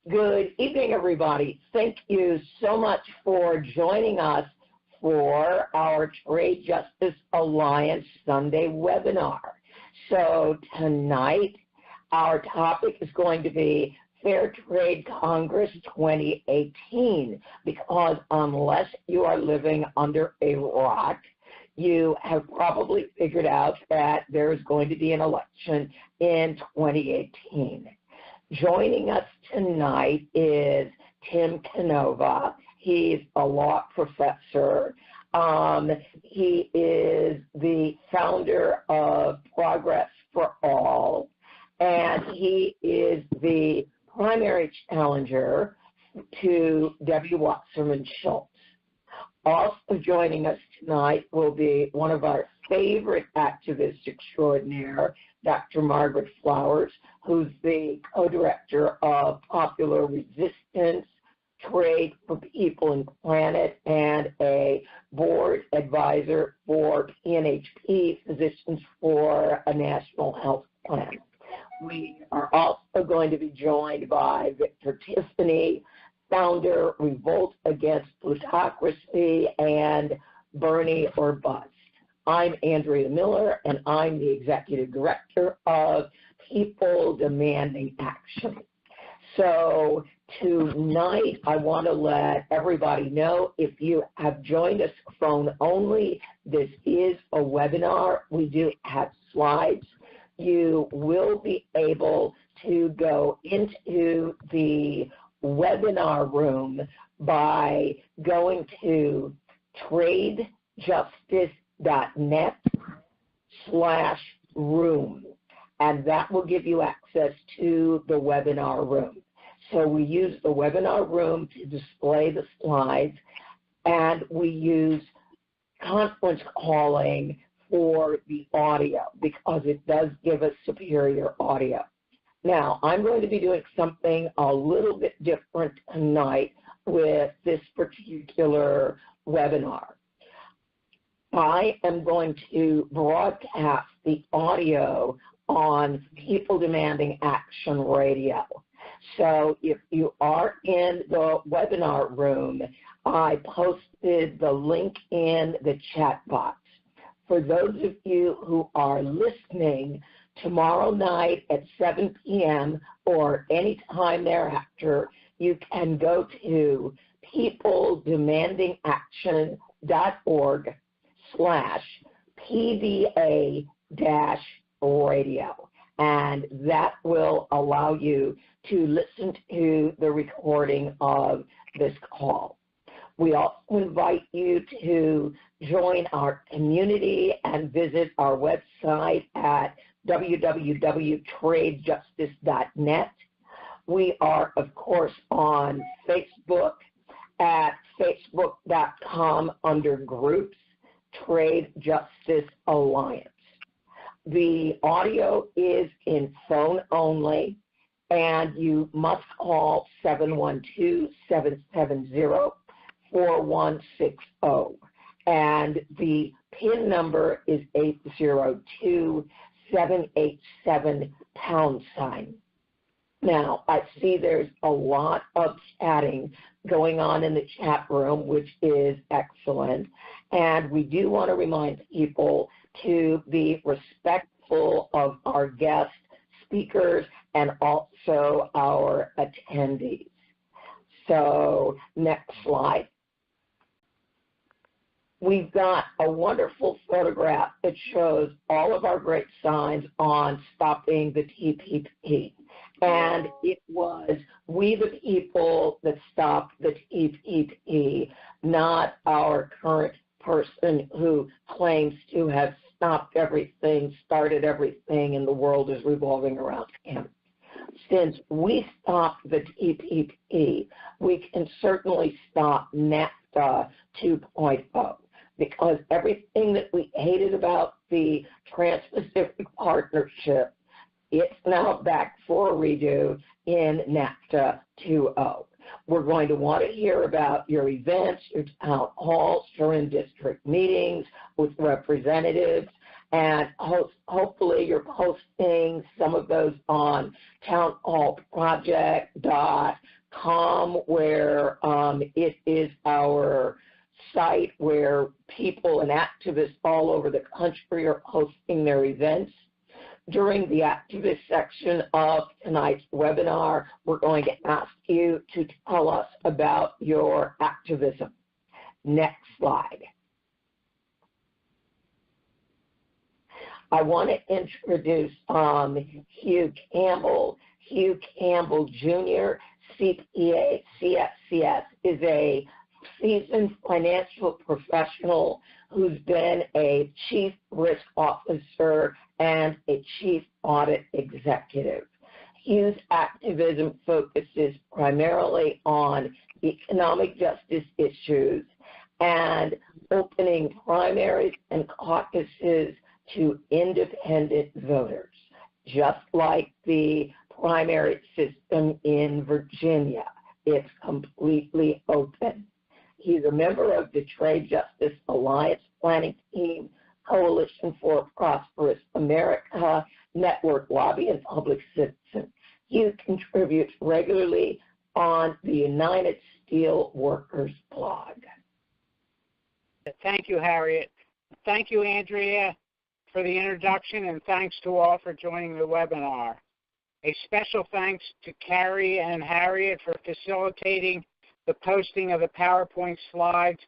Good evening, everybody. Thank you so much for joining us for our Trade Justice Alliance Sunday webinar. So tonight, our topic is going to be Fair Trade Congress 2018, because unless you are living under a rock, you have probably figured out that there is going to be an election in 2018. Joining us tonight is Tim Canova. He's a law professor. He is the founder of Progress for All, and he is the primary challenger to Debbie Wasserman Schultz. Also joining us tonight will be one of our favorite activists extraordinaire, Dr. Margaret Flowers, who's the co-director of Popular Resistance, Trade for People and Planet, and a board advisor for PNHP, Physicians for a National Health Plan. We are also going to be joined by Victor Tiffany, founder, Revolt Against Plutocracy, and Bernie or Bust. I'm Andrea Miller, and I'm the Executive Director of People Demanding Action. So tonight, I want to let everybody know, if you have joined us phone only, this is a webinar. We do have slides. You will be able to go into the webinar room by going to tradejustice.net/room, and that will give you access to the webinar room. So we use the webinar room to display the slides, and we use conference calling for the audio because it does give us superior audio. Now, I'm going to be doing something a little bit different tonight with this particular webinar. I am going to broadcast the audio on People Demanding Action Radio. So if you are in the webinar room, I posted the link in the chat box. For those of you who are listening, tomorrow night at 7 p.m. or any time thereafter, you can go to peopledemandingaction.org/PDA-radio, and that will allow you to listen to the recording of this call. We also invite you to join our community and visit our website at www.tradejustice.net. We are, of course, on Facebook at facebook.com under groups, Trade Justice Alliance. The audio is in phone only, and you must call 712-770-4160. And the PIN number is 802-787#. Now, I see there's a lot of chatting going on in the chat room, which is excellent. And we do want to remind people to be respectful of our guest speakers and also our attendees. So, next slide. We've got a wonderful photograph that shows all of our great signs on stopping the TPP. And it was we the people that stopped the TPP, not our current person who claims to have stopped everything, started everything, and the world is revolving around him. Since we stopped the TPP, we can certainly stop NAFTA 2.0. Because everything that we hated about the Trans-Pacific Partnership, it's now back for a redo in NAFTA 2.0. We're going to want to hear about your events, your town halls, your in-district meetings with representatives, and hopefully you're posting some of those on townhallproject.com, where it is our site where people and activists all over the country are hosting their events. During the activist section of tonight's webinar, we're going to ask you to tell us about your activism. Next slide. I want to introduce Hugh Campbell. Hugh Campbell Jr., CPA, CSCS, is a seasoned financial professional who's been a chief risk officer and a chief audit executive. Hugh's activism focuses primarily on economic justice issues and opening primaries and caucuses to independent voters, just like the primary system in Virginia. It's completely open. He's a member of the Trade Justice Alliance Planning Team, Coalition for a Prosperous America, Network Lobby, and Public Citizen. He contributes regularly on the United Steelworkers blog. Thank you, Harriet. Thank you, Andrea, for the introduction, and thanks to all for joining the webinar. A special thanks to Carrie and Harriet for facilitating the posting of the PowerPoint slides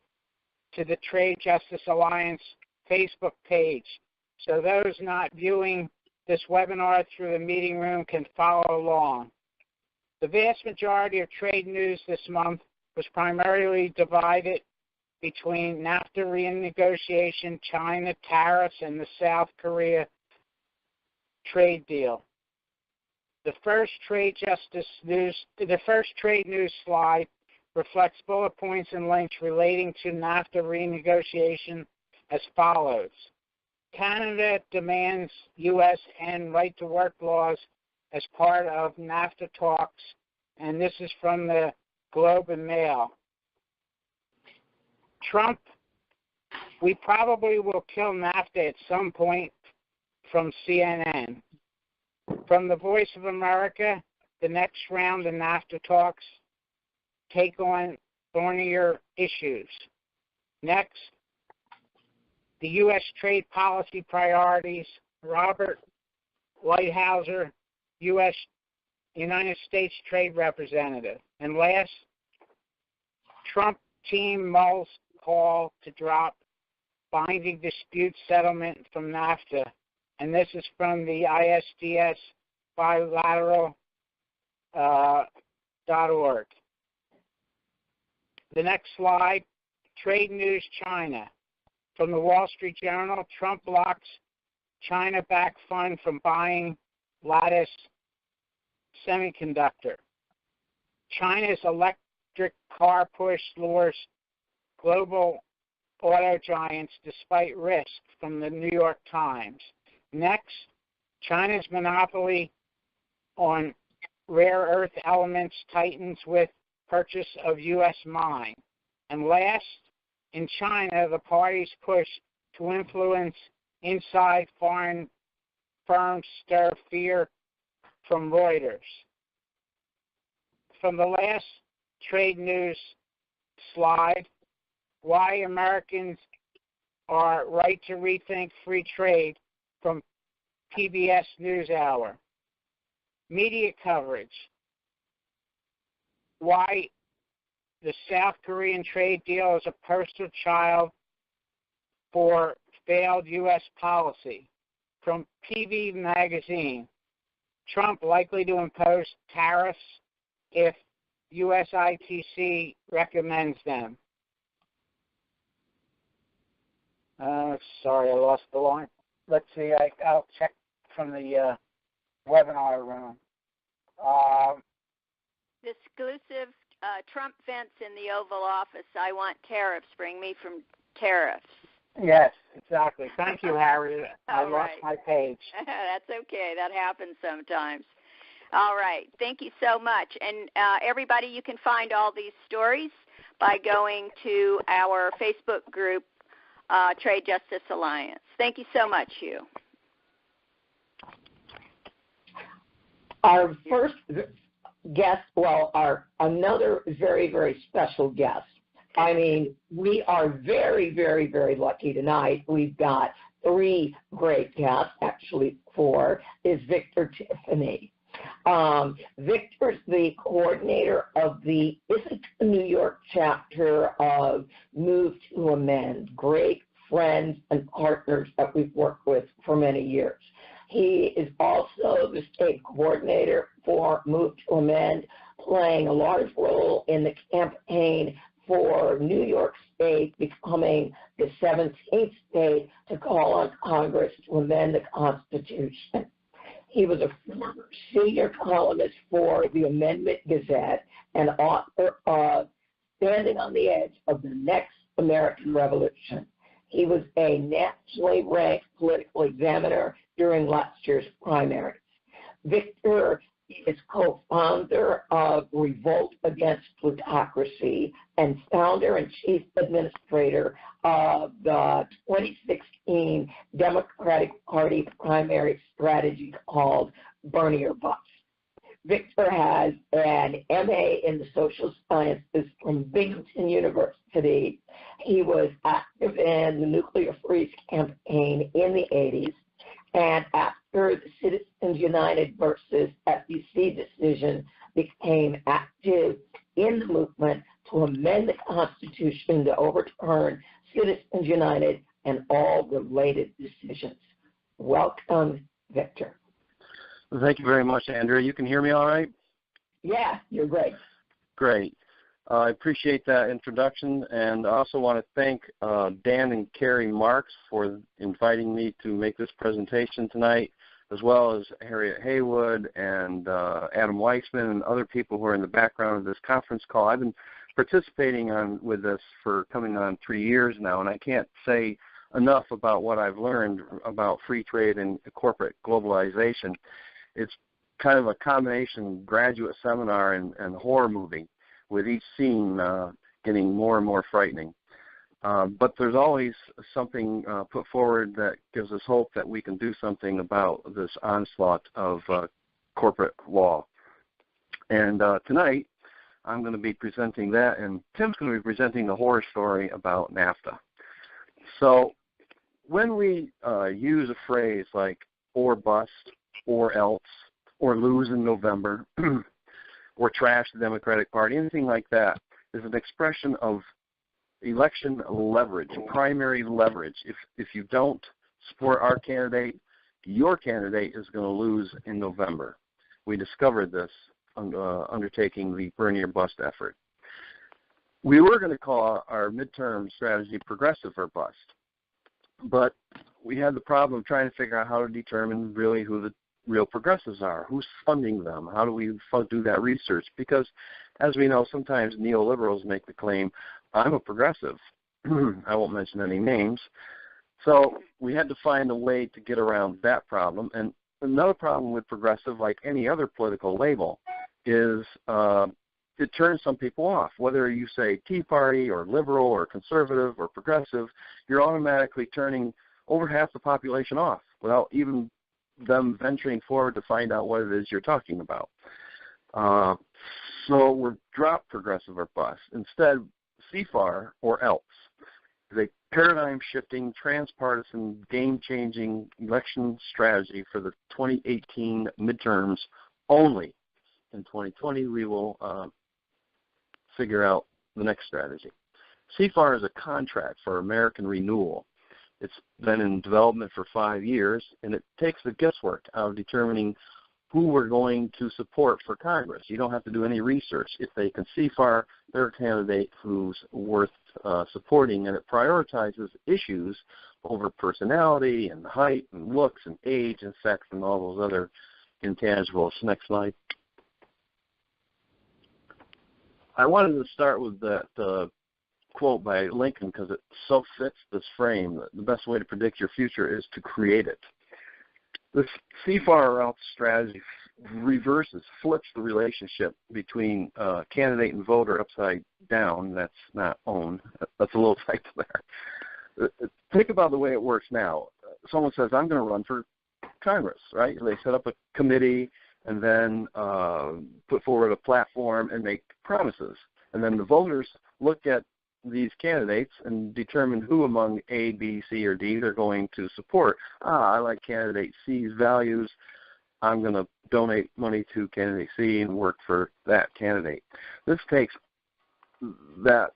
to the Trade Justice Alliance Facebook page, so those not viewing this webinar through the meeting room can follow along. The vast majority of trade news this month was primarily divided between NAFTA renegotiation, China tariffs, and the South Korea trade deal. The first trade news slide reflects bullet points and links relating to NAFTA renegotiation as follows. Canada demands U.S. end right-to-work laws as part of NAFTA talks, and this is from the Globe and Mail. Trump, we probably will kill NAFTA at some point, from CNN. From the Voice of America, the next round of NAFTA talks take on thornier issues. Next, the U.S. trade policy priorities, Robert Lighthizer, United States Trade Representative. And last, Trump team mulls call to drop binding dispute settlement from NAFTA. And this is from the ISDS bilateral.org. The next slide, trade news China. From the Wall Street Journal, Trump blocks China-backed fund from buying Lattice Semiconductor. China's electric car push lures global auto giants despite risk, from the New York Times. Next, China's monopoly on rare earth elements tightens with purchase of U.S. mine. And last, in China, the parties push to influence inside foreign firms stir fear, from Reuters. From the last trade news slide, why Americans are right to rethink free trade, from PBS NewsHour. Media coverage, why the South Korean trade deal is a poster child for failed U.S. policy, from PV Magazine. Trump likely to impose tariffs if USITC recommends them. Sorry, I lost the line. Let's see, I'll check from the webinar room. Exclusive Trump vents in the Oval Office. I want tariffs. Bring me from tariffs. Yes, exactly. Thank you, Harriet. I lost my page. That's okay. That happens sometimes. All right. Thank you so much. And everybody, you can find all these stories by going to our Facebook group, Trade Justice Alliance. Thank you so much, Hugh. Our first guest, another very, very special guest. I mean, we are very, very, very lucky tonight. We've got 3 great guests, actually 4, is Victor Tiffany. Victor's the coordinator of the Ithaca, New York chapter of Move to Amend. Great friends and partners that we've worked with for many years. He is also the state coordinator for Move to Amend, playing a large role in the campaign for New York State becoming the 17th state to call on Congress to amend the Constitution. He was a former senior columnist for the Amendment Gazette and author of Standing on the Edge of the Next American Revolution. He was a nationally ranked political examiner during last year's primaries. Victor is co-founder of Revolt Against Plutocracy and founder and chief administrator of the 2016 Democratic Party primary strategy called Burn Your Bus. Victor has an MA in the social sciences from Binghamton University. He was active in the Nuclear Freeze campaign in the 80s. And after the Citizens United versus FEC decision, became active in the movement to amend the Constitution to overturn Citizens United and all related decisions. Welcome, Victor. Thank you very much, Andrea. You can hear me all right? Yeah, you're great. Great. I appreciate that introduction, and I also want to thank Dan and Carrie Marks for inviting me to make this presentation tonight, as well as Harriet Haywood and Adam Weissman and other people who are in the background of this conference call. I've been participating with this for coming on 3 years now, and I can't say enough about what I've learned about free trade and corporate globalization. It's kind of a combination graduate seminar and horror movie, with each scene getting more and more frightening. But there's always something put forward that gives us hope that we can do something about this onslaught of corporate law. And tonight, I'm going to be presenting that, and Tim's going to be presenting the horror story about NAFTA. So when we use a phrase like or bust, or else, or lose in November, or trash the Democratic Party, anything like that, is an expression of election leverage, primary leverage. If you don't support our candidate, your candidate is going to lose in November. We discovered this undertaking the Burn Your Bust effort. We were going to call our midterm strategy progressive or bust, but we had the problem of trying to figure out how to determine really who the real progressives are, who's funding them, how do we do that research? Because, as we know, sometimes neoliberals make the claim, I'm a progressive. I won't mention any names. So we had to find a way to get around that problem. And another problem with progressive, like any other political label, is it turns some people off. Whether you say Tea Party or liberal or conservative or progressive, you're automatically turning over half the population off without even them venturing forward to find out what it is you're talking about. So we're drop progressive or bust. Instead, CFAR or else is a paradigm-shifting, transpartisan, game-changing election strategy for the 2018 midterms only. In 2020, we will figure out the next strategy. CFAR is a contract for American renewal. It's been in development for 5 years, and it takes the guesswork out of determining who we're going to support for Congress. You don't have to do any research. If they can CFAR their candidate who's worth supporting, and it prioritizes issues over personality and height and looks and age and sex and all those other intangibles. Next slide. I wanted to start with that quote by Lincoln because it so fits this frame. The best way to predict your future is to create it. This CFAR route strategy flips the relationship between candidate and voter upside down. That's not own. That's a little typo there. Think about the way it works now. someone says, I'm going to run for Congress, right? They set up a committee and then put forward a platform and make promises. And then the voters look at these candidates and determine who among A, B, C, or D they're going to support. I like candidate C's values. I'm going to donate money to candidate C and work for that candidate. This takes that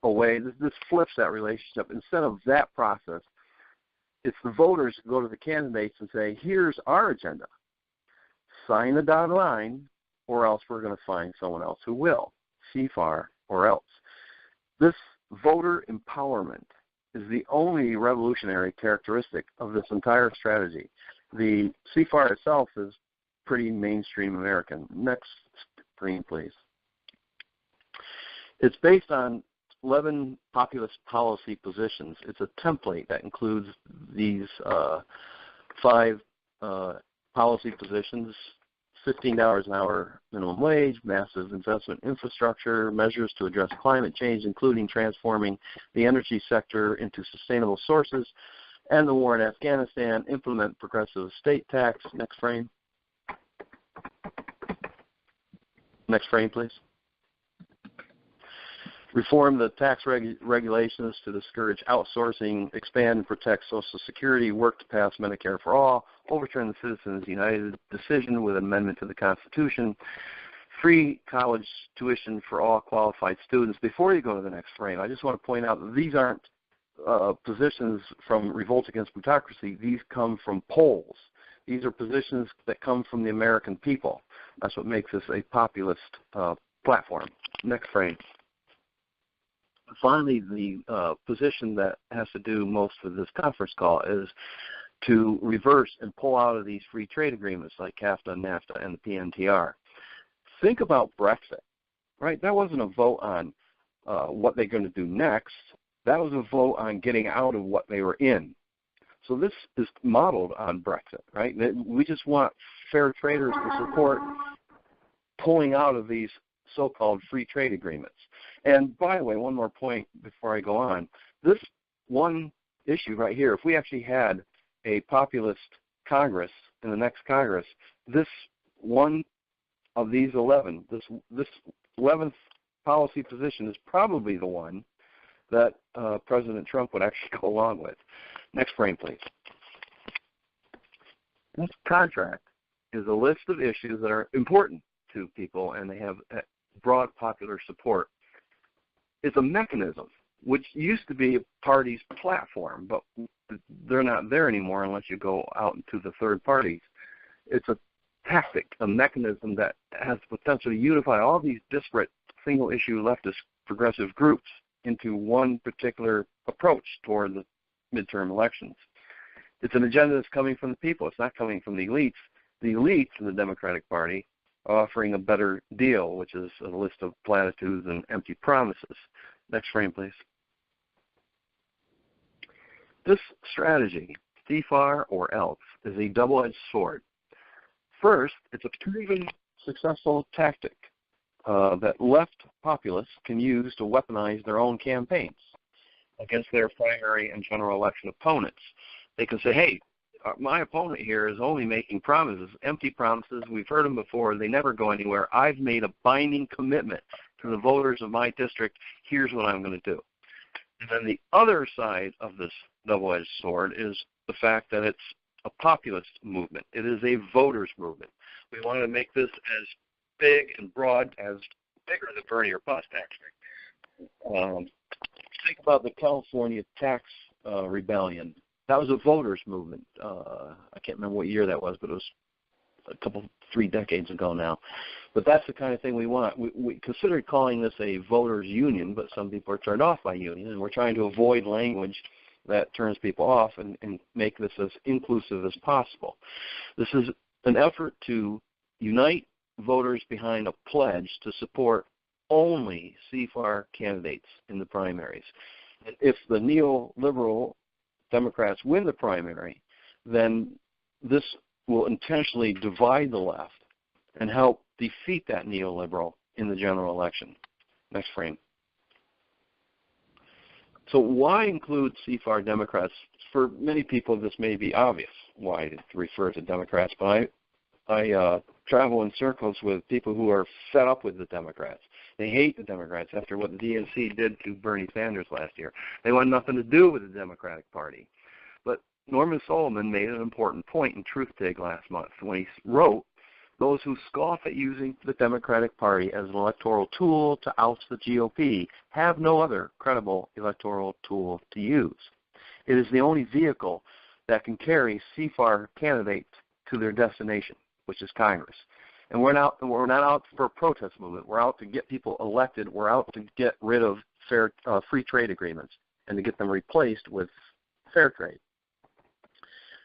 away. This flips that relationship. Instead of that process, it's the voters who go to the candidates and say, here's our agenda. Sign the dotted line, or else we're going to find someone else who will. CFAR or else. This voter empowerment is the only revolutionary characteristic of this entire strategy. The CFAR itself is pretty mainstream American. Next screen, please. It's based on 11 populist policy positions. It's a template that includes these 5 policy positions: $15 an hour minimum wage, massive investment infrastructure, measures to address climate change, including transforming the energy sector into sustainable sources, and the war in Afghanistan, implement progressive estate tax. Next frame. Next frame, please. Reform the tax regulations to discourage outsourcing, expand and protect Social Security, work to pass Medicare for all, overturn the Citizens United decision with amendment to the Constitution, free college tuition for all qualified students. Before you go to the next frame, I just want to point out that these aren't positions from Revolt Against Plutocracy. These come from polls. These are positions that come from the American people. That's what makes this a populist platform. Next frame. Finally, the position that has to do most with this conference call is to reverse and pull out of these free trade agreements like CAFTA, NAFTA, and the PNTR. Think about Brexit, right? That wasn't a vote on what they're going to do next. That was a vote on getting out of what they were in. So this is modeled on Brexit, right? We just want fair traders to support pulling out of these so-called free trade agreements. And by the way, one more point before I go on. This one issue right here, if we actually had a populist Congress in the next Congress, this one of these 11, this 11th policy position is probably the one that President Trump would actually go along with. Next frame, please. This contract is a list of issues that are important to people, and they have broad popular support. It's a mechanism, which used to be a party's platform, but they're not there anymore unless you go out into the third parties. It's a tactic, a mechanism that has the potential to unify all these disparate single-issue leftist progressive groups into one particular approach toward the midterm elections. It's an agenda that's coming from the people. It's not coming from the elites. The elites in the Democratic Party are offering a better deal, which is a list of platitudes and empty promises. Next frame, please. This strategy, CFAR or else, is a double-edged sword. First, it's a proven successful tactic that left populists can use to weaponize their own campaigns against their primary and general election opponents. They can say, hey, my opponent here is only making promises, empty promises. We've heard them before. They never go anywhere. I've made a binding commitment to the voters of my district. Here's what I'm going to do. And then the other side of this double-edged sword is the fact that it's a populist movement. It is a voters movement. We want to make this as big and broad as bigger than Bernie or bust, actually. Think about the California tax rebellion. That was a voters movement. I can't remember what year that was, but it was 3 decades ago now. But that's the kind of thing we want. We considered calling this a voters union, but some people are turned off by union, and we're trying to avoid language that turns people off and make this as inclusive as possible. This is an effort to unite voters behind a pledge to support only CFAR candidates in the primaries. And if the neoliberal Democrats win the primary, then this will intentionally divide the left and help defeat that neoliberal in the general election. Next frame. So why include CFAR Democrats? For many people, this may be obvious why to refer to Democrats, but I travel in circles with people who are fed up with the Democrats. They hate the Democrats after what the DNC did to Bernie Sanders last year. They want nothing to do with the Democratic Party. But Norman Solomon made an important point in Truth Dig last month when he wrote, "Those who scoff at using the Democratic Party as an electoral tool to oust the GOP have no other credible electoral tool to use. It is the only vehicle that can carry CFAR candidates to their destination, which is Congress. And we're not out for a protest movement. We're out to get people elected. We're out to get rid of free trade agreements and to get them replaced with fair trade."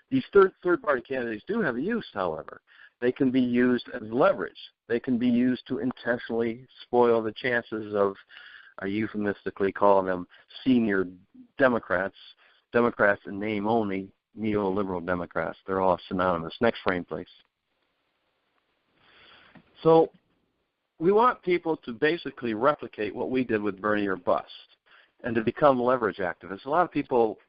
These third-party candidates do have a use, however. They can be used as leverage. They can be used to intentionally spoil the chances of, I euphemistically call them senior Democrats in name only, neoliberal Democrats. They're all synonymous. Next frame, please. So we want people to basically replicate what we did with Bernie or Bust and to become leverage activists. A lot of people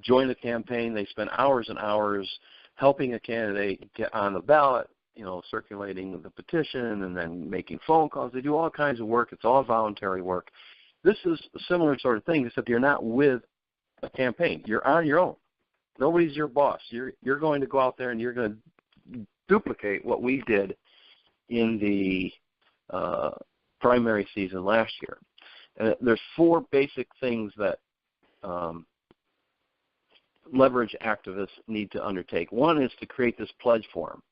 join the campaign. They spend hours and hours helping a candidate get on the ballot, circulating the petition and then making phone calls. They do all kinds of work. It's all voluntary work. This is a similar sort of thing, except you're not with a campaign. You're on your own. Nobody's your boss. You're going to go out there and you're going to duplicate what we did in the primary season last year. And there's four basic things that leverage activists need to undertake. One is to create this pledge form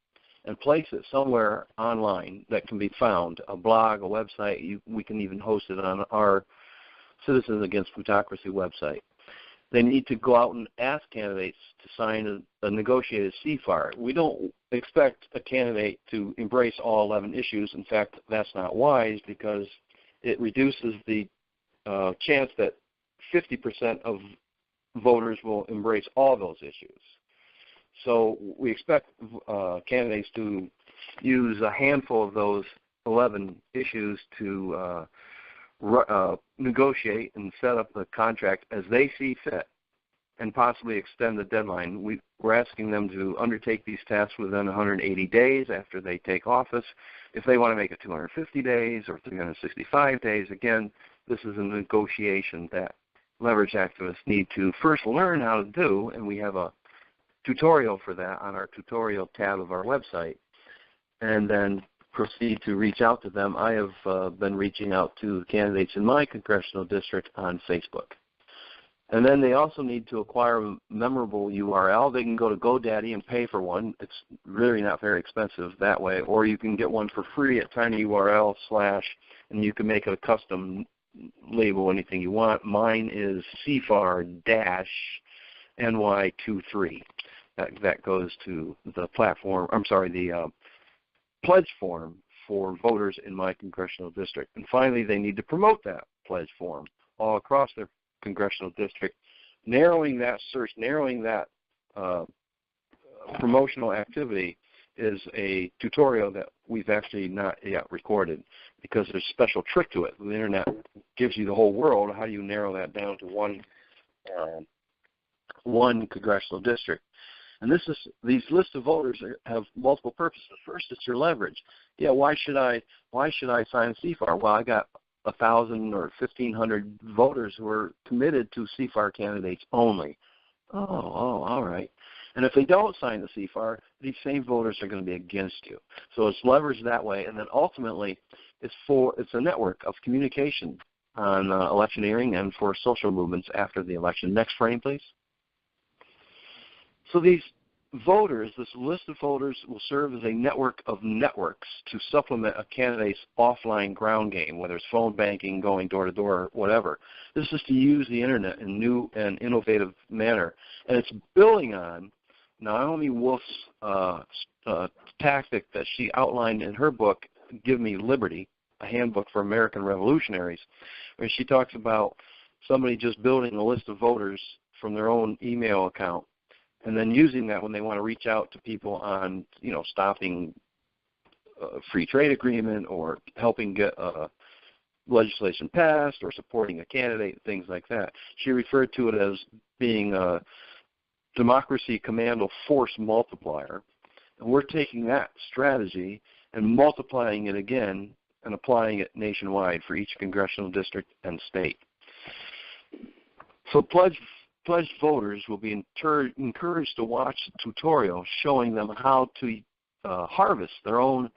and place it somewhere online that can be found, a blog, a website. We can even host it on our Citizens Against Plutocracy website. They need to go out and ask candidates to sign a negotiated CFAR. We don't expect a candidate to embrace all 11 issues. In fact, that's not wise because it reduces the chance that 50% of voters will embrace all those issues. So we expect candidates to use a handful of those 11 issues to negotiate and set up the contract as they see fit and possibly extend the deadline. We're asking them to undertake these tasks within 180 days after they take office. If they want to make it 250 days or 365 days, again, this is a negotiation that leverage activists need to first learn how to do, and we have a tutorial for that on our tutorial tab of our website, and then proceed to reach out to them. I have been reaching out to candidates in my congressional district on Facebook. And then they also need to acquire a memorable URL. They can go to GoDaddy and pay for one. It's really not very expensive that way. Or you can get one for free at tinyurl/ and you can make it a custom label, anything you want. Mine is CFAR-NY23. That goes to the platform, the pledge form for voters in my congressional district. And finally, they need to promote that pledge form all across their congressional district, narrowing that promotional activity is a tutorial that we've actually not yet recorded because there's a special trick to it. The internet gives you the whole world. How do you narrow that down to one congressional district? And these lists of voters have multiple purposes. First, it's your leverage. Yeah, why should I sign CFAR? Well, I got 1,000 or 1,500 voters who are committed to CFAR candidates only. Oh, all right. And if they don't sign the CFAR, these same voters are going to be against you. So it's leveraged that way, and then ultimately it's a network of communication on electioneering and for social movements after the election. Next frame, please. So these voters, this list of voters, will serve as a network of networks to supplement a candidate's offline ground game, whether it's phone banking, going door to door, whatever. This is to use the internet in a new and innovative manner, and it's building on Naomi Wolf's tactic that she outlined in her book, Give Me Liberty, a handbook for American revolutionaries, where she talks about somebody just building a list of voters from their own email account and then using that when they want to reach out to people on, stopping a free trade agreement or helping get a legislation passed or supporting a candidate, things like that. She referred to it as being a democracy commando force multiplier. And we're taking that strategy and multiplying it again and applying it nationwide for each congressional district and state. So pledged voters will be encouraged to watch the tutorial showing them how to harvest their own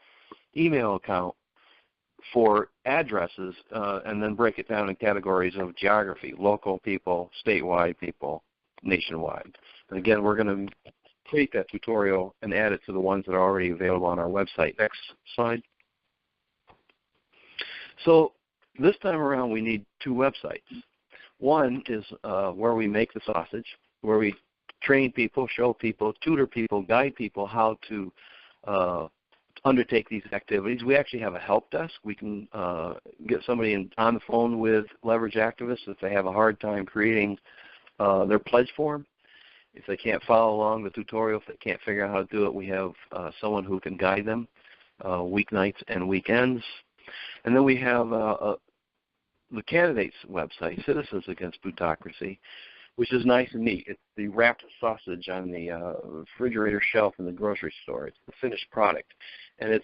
email account for addresses and then break it down in categories of geography, local people, statewide people, nationwide. And again, we're going to create that tutorial and add it to the ones that are already available on our website. Next slide. So this time around we need two websites. One is where we make the sausage, where we train people, show people, tutor people, guide people how to undertake these activities. We actually have a help desk. We can get somebody on the phone with leverage activists if they have a hard time creating their pledge form. If they can't follow along the tutorial, if they can't figure out how to do it, we have someone who can guide them weeknights and weekends. And then we have the candidate's website, Citizens Against Plutocracy, which is nice and neat. It's the wrapped sausage on the refrigerator shelf in the grocery store. It's the finished product. And it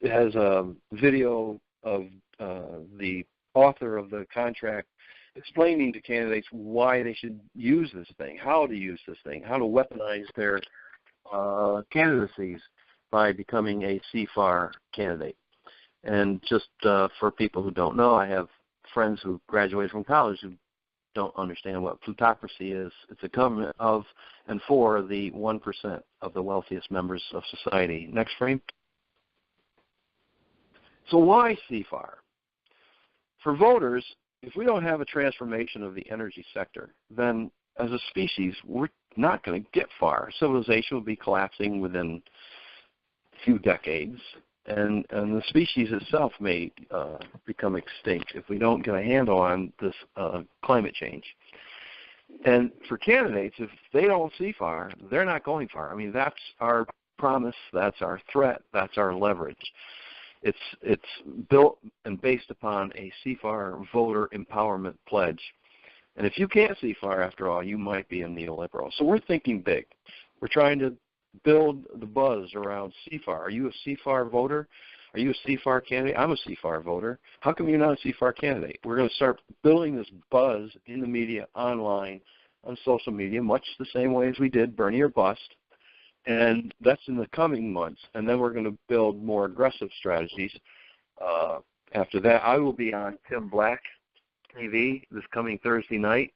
has a video of the author of the contract explaining to candidates why they should use this thing, how to use this thing, how to weaponize their candidacies by becoming a CFAR candidate. And just for people who don't know, I have friends who graduated from college who don't understand what plutocracy is. It's a government of and for the 1% of the wealthiest members of society. Next frame. So why CFAR? For voters, if we don't have a transformation of the energy sector, then as a species, we're not going to get far. Civilization will be collapsing within a few decades. And the species itself may become extinct if we don't get a handle on this climate change. And for candidates, if they don't see far, they're not going far. I mean, that's our promise, that's our threat, that's our leverage. It's built and based upon a CFAR voter empowerment pledge. And if you can't see far, after all, you might be a neoliberal. So we're thinking big. We're trying to build the buzz around CFAR. Are you a CFAR voter? Are you a CFAR candidate? I'm a CFAR voter. How come you're not a CFAR candidate? We're going to start building this buzz in the media, online, on social media, much the same way as we did Bernie or Bust. And that's in the coming months. And then we're going to build more aggressive strategies. After that, I will be on Tim Black TV this coming Thursday night,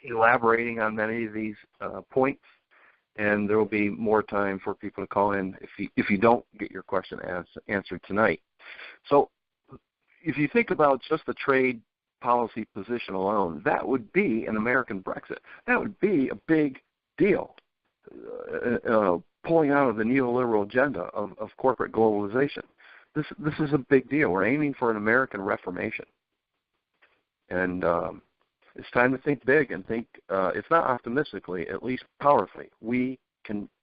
elaborating on many of these points. And there will be more time for people to call in if you don't get your question answered tonight. So if you think about just the trade policy position alone, that would be an American Brexit. That would be a big deal, pulling out of the neoliberal agenda of corporate globalization. This is a big deal. We're aiming for an American Reformation. And it's time to think big and think, if not optimistically, at least powerfully. The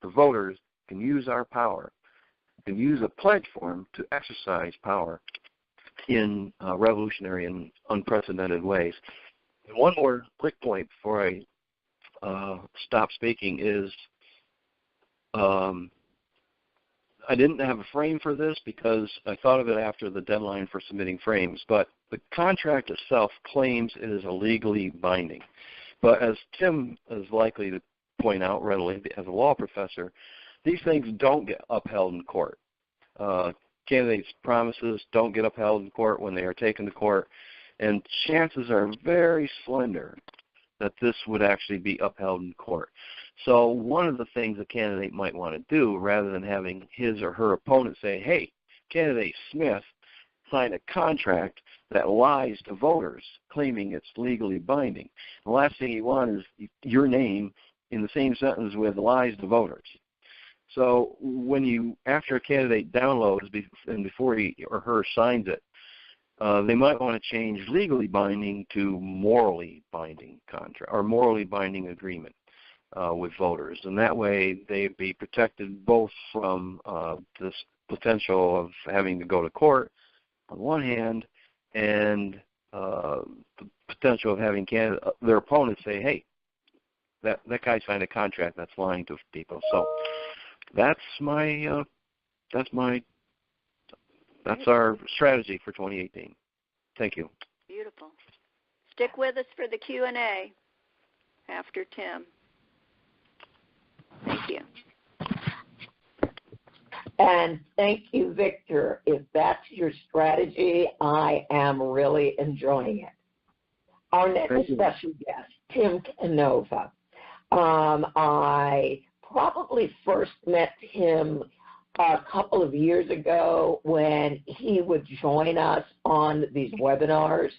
voters can use our power, can use a pledge form to exercise power in revolutionary and unprecedented ways. And one more quick point before I stop speaking is I didn't have a frame for this because I thought of it after the deadline for submitting frames, but the contract itself claims it is illegally binding. But as Tim is likely to point out readily as a law professor, these things don't get upheld in court. Candidates' promises don't get upheld in court when they are taken to court, and chances are very slender that this would actually be upheld in court. So one of the things a candidate might want to do, rather than having his or her opponent say, hey, candidate Smith signed a contract that lies to voters, claiming it's legally binding. The last thing you want is your name in the same sentence with lies to voters. So after a candidate downloads and before he or her signs it, they might want to change legally binding to morally binding contract or morally binding agreement with voters. And that way they'd be protected both from this potential of having to go to court on one hand and the potential of having their opponents say, hey, that guy signed a contract that's lying to people. So that's our strategy for 2018. Thank you. Beautiful. Stick with us for the Q&A after Tim. Thank you. And thank you, Victor. If that's your strategy, I am really enjoying it. Our next special guest, Tim Canova. I probably first met him a couple of years ago when he would join us on these webinars.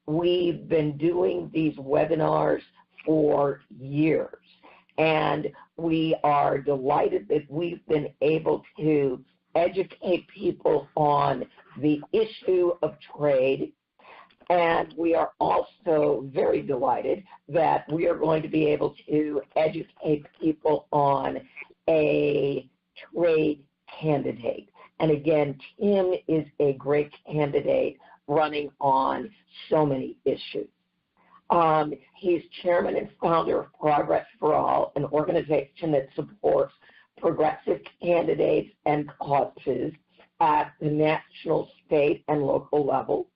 We've been doing these webinars for years, and we are delighted that we've been able to educate people on the issue of trade. And we are also very delighted that we are going to be able to educate people on a trade candidate. And again, Tim is a great candidate running on so many issues. He's chairman and founder of Progress for All, an organization that supports progressive candidates and causes at the national, state, and local level.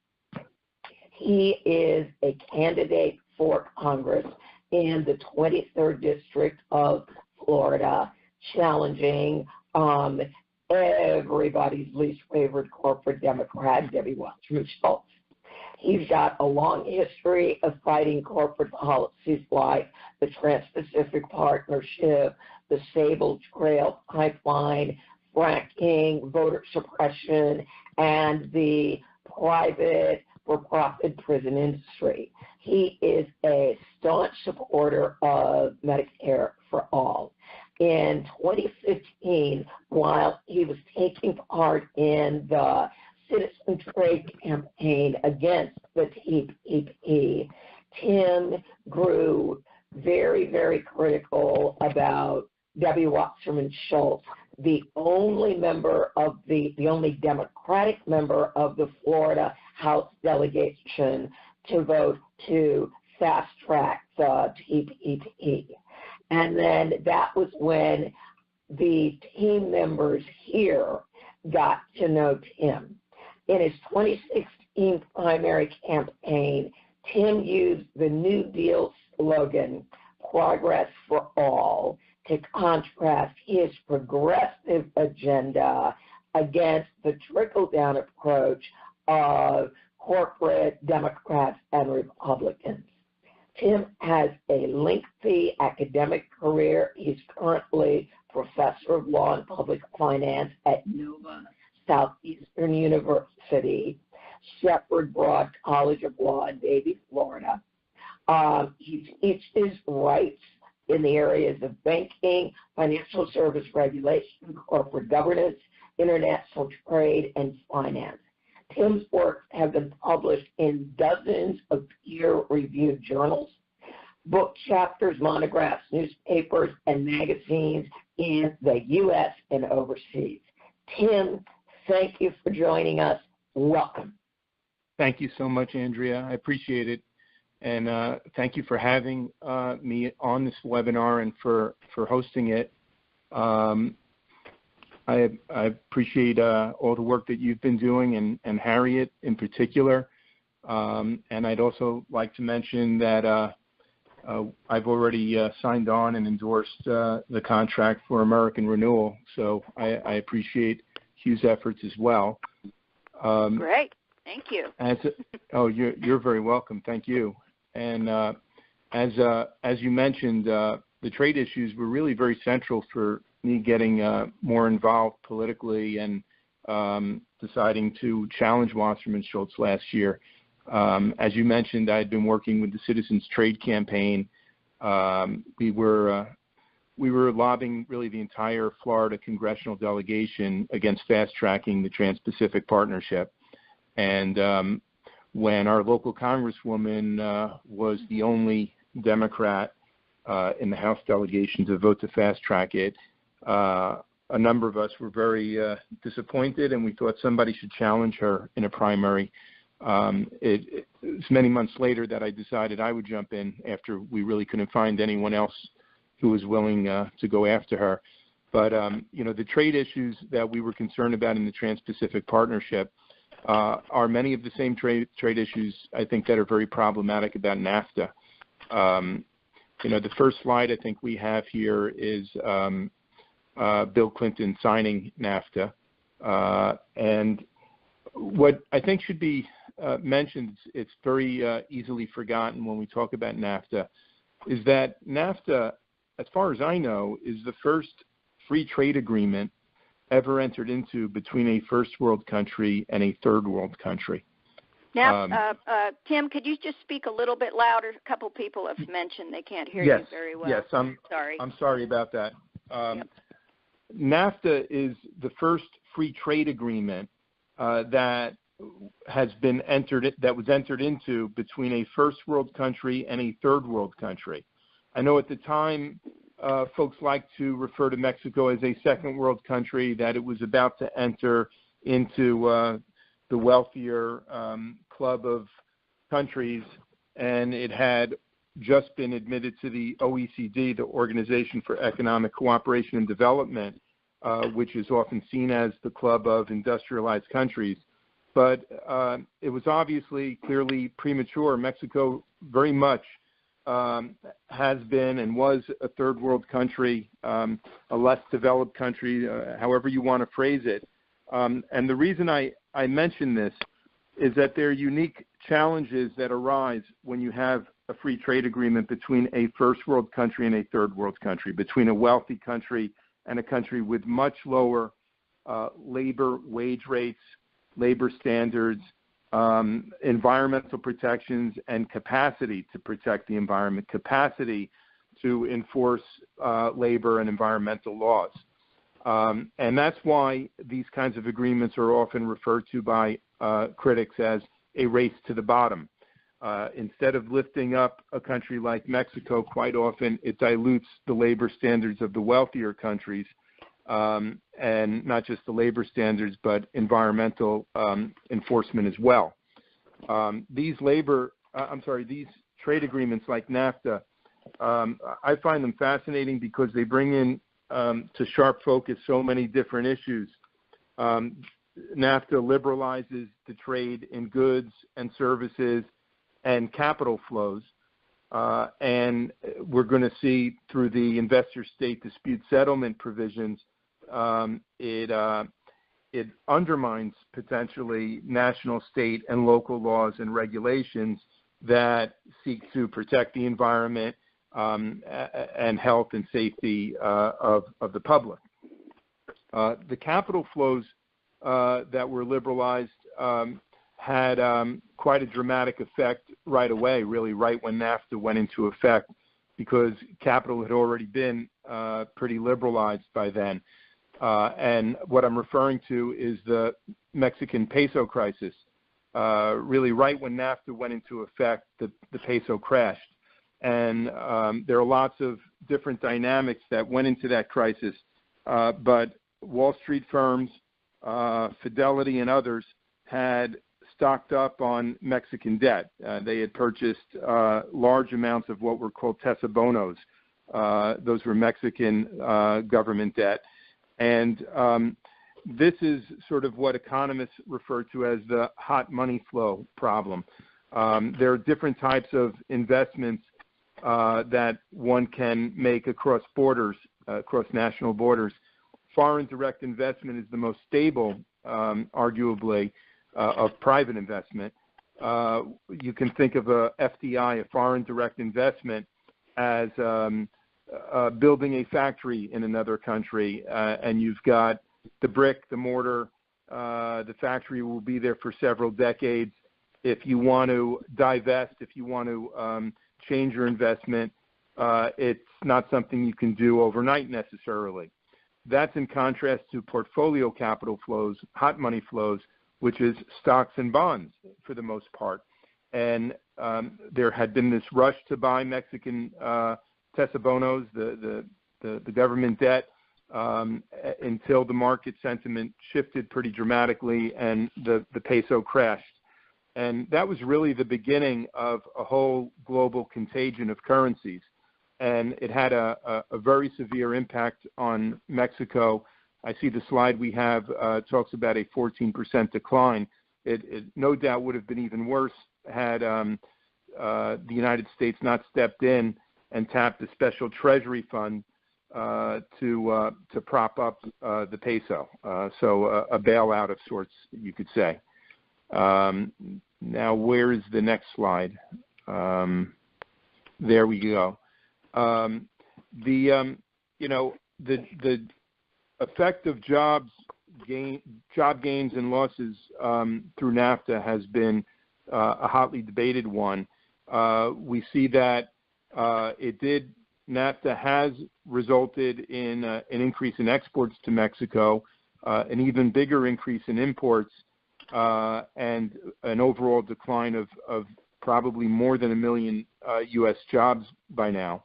He is a candidate for Congress in the 23rd District of Florida, challenging everybody's least favorite corporate Democrat, Debbie Wasserman Schultz. He's got a long history of fighting corporate policies like the Trans-Pacific Partnership, the Sable Trail Pipeline, fracking, voter suppression, and the private for-profit prison industry. He is a staunch supporter of Medicare for All. In 2015, while he was taking part in the citizen trade campaign against the TPP, Tim grew very, very critical about Debbie Wasserman Schultz, the only Democratic member of the Florida House delegation to vote to fast track the TPP. And then that was when the team members here got to know Tim. In his 2016 primary campaign, Tim used the New Deal slogan, Progress for All, to contrast his progressive agenda against the trickle-down approach of corporate Democrats and Republicans. Tim has a lengthy academic career. He's currently professor of law and public finance at Nova Southeastern University, Shepherd Broad College of Law in Davie, Florida. He teaches rights in the areas of banking, financial service regulation, corporate governance, international trade, and finance. Tim's works have been published in dozens of peer-reviewed journals, book chapters, monographs, newspapers, and magazines in the U.S. and overseas. Tim, thank you for joining us. Welcome. Thank you so much, Andrea. I appreciate it. And thank you for having me on this webinar and for hosting it. I appreciate all the work that you've been doing and Harriet in particular. And I'd also like to mention that I've already signed on and endorsed the contract for American Renewal. So I appreciate Hugh's efforts as well. Great. Thank you. You're very welcome. Thank you. And as you mentioned, the trade issues were really very central for me getting more involved politically and deciding to challenge Wasserman Schultz last year. As you mentioned, I had been working with the Citizens Trade Campaign. We were lobbying really the entire Florida congressional delegation against fast-tracking the Trans-Pacific Partnership. And when our local congresswoman was the only Democrat in the House delegation to vote to fast-track it, a number of us were very disappointed, and we thought somebody should challenge her in a primary. It's many months later that I decided I would jump in after we really couldn't find anyone else who was willing to go after her. But, the trade issues that we were concerned about in the Trans-Pacific Partnership are many of the same trade issues, I think, that are very problematic about NAFTA. The first slide I think we have here is Bill Clinton signing NAFTA. And what I think should be mentioned, it's very easily forgotten when we talk about NAFTA, is that NAFTA, as far as I know, is the first free trade agreement ever entered into between a first world country and a third world country. Now, Tim, could you just speak a little bit louder? A couple people have mentioned they can't hear you very well. Yes, I'm sorry about that. NAFTA is the first free trade agreement that was entered into between a first world country and a third world country. I know at the time folks like to refer to Mexico as a second world country, that it was about to enter into the wealthier club of countries, and it had just been admitted to the OECD, the Organization for Economic Cooperation and Development, which is often seen as the club of industrialized countries. But it was obviously clearly premature. Mexico very much has been and was a third world country, a less developed country, however you want to phrase it. And the reason I mention this is that there are unique challenges that arise when you have a free trade agreement between a first world country and a third world country, between a wealthy country and a country with much lower labor wage rates, labor standards, environmental protections, and capacity to protect the environment, capacity to enforce labor and environmental laws. And that's why these kinds of agreements are often referred to by critics as a race to the bottom. Instead of lifting up a country like Mexico, quite often it dilutes the labor standards of the wealthier countries, and not just the labor standards, but environmental enforcement as well. These trade agreements like NAFTA, I find them fascinating because they bring in to sharp focus so many different issues. NAFTA liberalizes the trade in goods and services and capital flows. And we're going to see through the investor-state dispute settlement provisions, it undermines potentially national, state, and local laws and regulations that seek to protect the environment and health and safety of the public. The capital flows that were liberalized had quite a dramatic effect right away, really right when NAFTA went into effect, because capital had already been pretty liberalized by then. And what I'm referring to is the Mexican peso crisis. Really right when NAFTA went into effect, the peso crashed. And there are lots of different dynamics that went into that crisis. But Wall Street firms, Fidelity and others had stocked up on Mexican debt. They had purchased large amounts of what were called tesobonos. Those were Mexican government debt. And this is sort of what economists refer to as the hot money flow problem. There are different types of investments that one can make across borders, across national borders. Foreign direct investment is the most stable, arguably, of private investment. You can think of a FDI, a foreign direct investment, as building a factory in another country, and you've got the brick, the mortar, the factory will be there for several decades. If you want to divest, if you want to change your investment, it's not something you can do overnight necessarily. That's in contrast to portfolio capital flows, hot money flows, which is stocks and bonds for the most part. And there had been this rush to buy Mexican tesobonos, the government debt, until the market sentiment shifted pretty dramatically and the peso crashed. And that was really the beginning of a whole global contagion of currencies. And it had a very severe impact on Mexico. I see the slide we have talks about a 14% decline. It no doubt would have been even worse had the United States not stepped in and tapped the special treasury fund to prop up the peso. So a bailout of sorts, you could say. Now, where is the next slide? There we go. The effect of job gains and losses through NAFTA has been a hotly debated one. We see that NAFTA has resulted in an increase in exports to Mexico, an even bigger increase in imports, and an overall decline of probably more than 1 million U.S. jobs by now.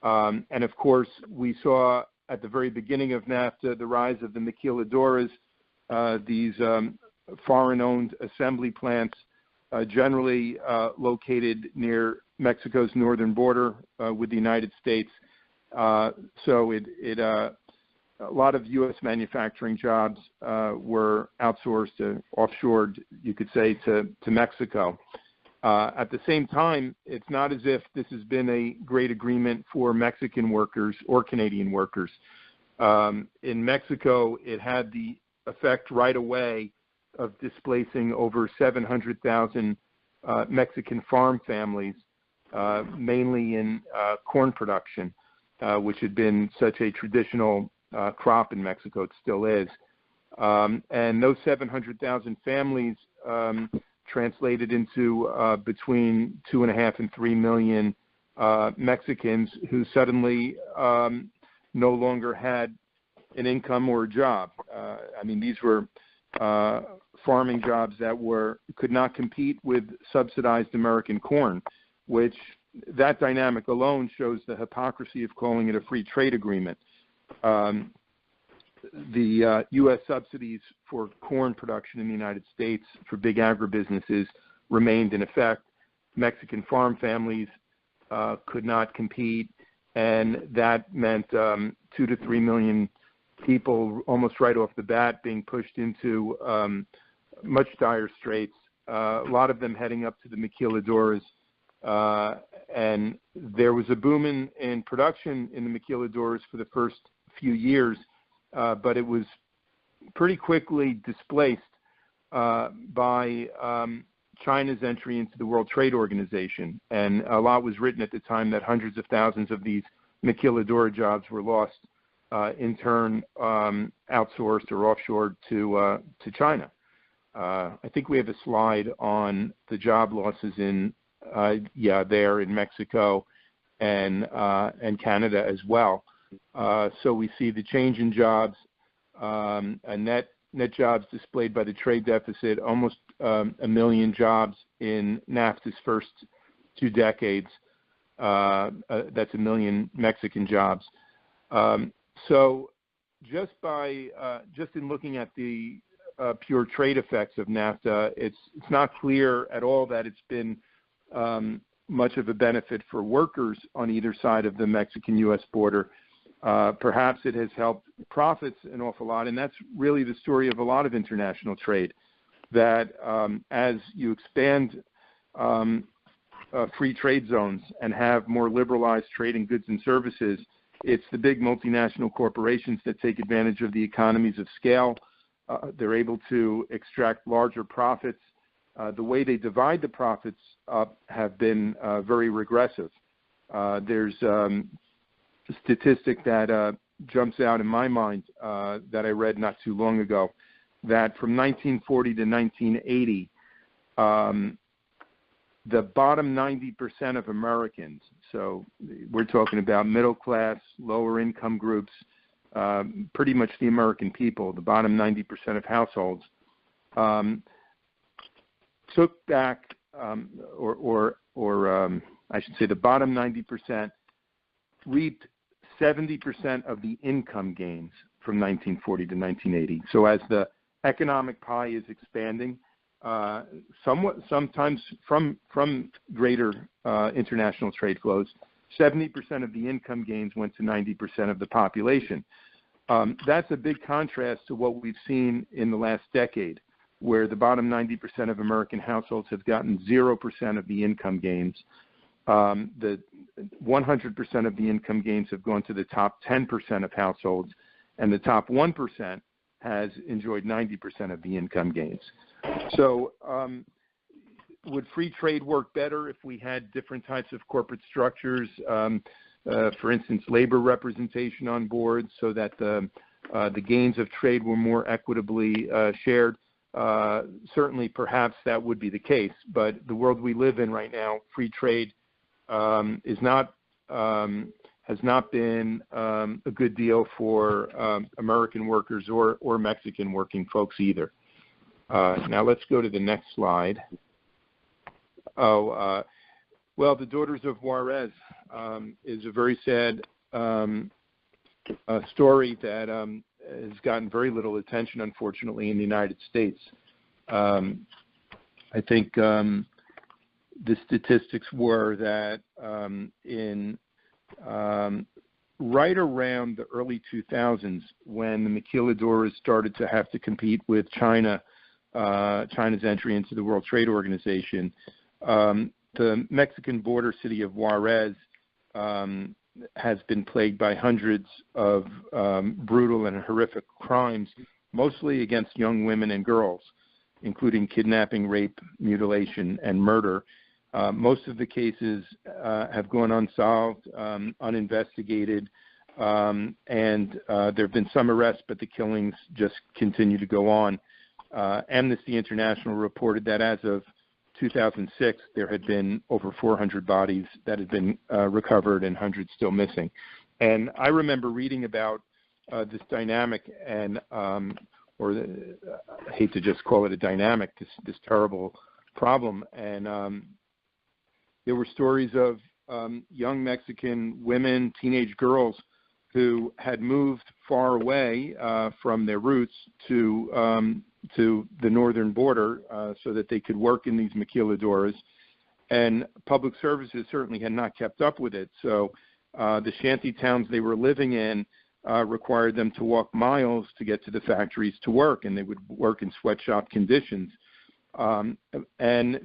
And of course, we saw at the very beginning of NAFTA the rise of the maquiladoras, these foreign-owned assembly plants, generally located near Mexico's northern border with the United States. So a lot of U.S. manufacturing jobs were outsourced, offshored, you could say, to Mexico. At the same time, it's not as if this has been a great agreement for Mexican workers or Canadian workers. In Mexico, it had the effect right away of displacing over 700,000 Mexican farm families, mainly in corn production, which had been such a traditional crop in Mexico. It still is. And those 700,000 families translated into between 2.5 and 3 million Mexicans who suddenly no longer had an income or a job. I mean, these were farming jobs that could not compete with subsidized American corn, which that dynamic alone shows the hypocrisy of calling it a free trade agreement. The U.S. subsidies for corn production in the United States for big agribusinesses remained in effect. Mexican farm families could not compete, and that meant 2 to 3 million people almost right off the bat being pushed into much dire straits, a lot of them heading up to the maquiladoras. And there was a boom in production in the maquiladoras for the first few years, but it was pretty quickly displaced by China's entry into the World Trade Organization. And a lot was written at the time that hundreds of thousands of these maquiladora jobs were lost, in turn outsourced or offshored to China. I think we have a slide on the job losses there in Mexico and Canada as well. So we see the change in jobs, a net jobs displayed by the trade deficit, almost 1 million jobs in NAFTA's first 2 decades. That's 1 million Mexican jobs. So just in looking at the pure trade effects of NAFTA, it's not clear at all that it's been much of a benefit for workers on either side of the Mexican-U.S. border. Perhaps it has helped profits an awful lot, and that's really the story of a lot of international trade, that as you expand free trade zones and have more liberalized trade in goods and services, it's the big multinational corporations that take advantage of the economies of scale. They're able to extract larger profits. The way they divide the profits up have been very regressive. There's a statistic that jumps out in my mind that I read not too long ago, that from 1940 to 1980, the bottom 90% of Americans, so we're talking about middle class, lower income groups, pretty much the American people, the bottom 90% of households, took back, or I should say the bottom 90% reaped 70% of the income gains from 1940 to 1980. So as the economic pie is expanding, sometimes from greater international trade flows. 70% of the income gains went to 90% of the population. That's a big contrast to what we've seen in the last decade, where the bottom 90% of American households have gotten 0% of the income gains. The 100% of the income gains have gone to the top 10% of households, and the top 1% has enjoyed 90% of the income gains. So would free trade work better if we had different types of corporate structures, for instance, labor representation on boards, so that the gains of trade were more equitably shared? Certainly, perhaps that would be the case, but the world we live in right now, free trade has not been a good deal for American workers or Mexican working folks either. Now let's go to the next slide. Well, the Daughters of Juarez is a very sad story that has gotten very little attention, unfortunately, in the United States. I think the statistics were that in right around the early 2000s, when the maquiladoras started to have to compete with China's entry into the World Trade Organization, the Mexican border city of Juarez has been plagued by hundreds of brutal and horrific crimes, mostly against young women and girls, including kidnapping, rape, mutilation, and murder. Most of the cases have gone unsolved, uninvestigated, and there have been some arrests, but the killings just continue to go on. Amnesty International reported that as of 2006, there had been over 400 bodies that had been recovered and hundreds still missing. And I remember reading about this dynamic and, I hate to just call it a dynamic, this terrible problem. And there were stories of young Mexican women, teenage girls, who had moved far away from their roots to the northern border so that they could work in these maquiladoras. And public services certainly had not kept up with it. So the shanty towns they were living in required them to walk miles to get to the factories to work, and they would work in sweatshop conditions. And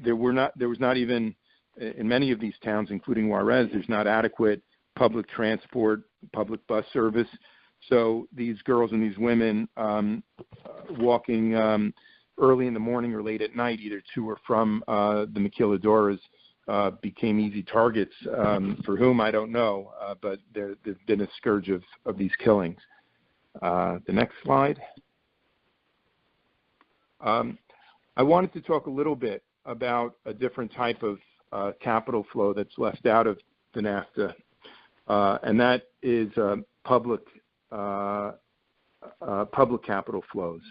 there was not even, in many of these towns, including Juarez, there's not adequate public transport, public bus service. So these girls and these women walking early in the morning or late at night, either to or from the maquiladoras, became easy targets for whom I don't know, but there's been a scourge of these killings. The next slide. I wanted to talk a little bit about a different type of capital flow that's left out of the NAFTA, and that is public capital flows,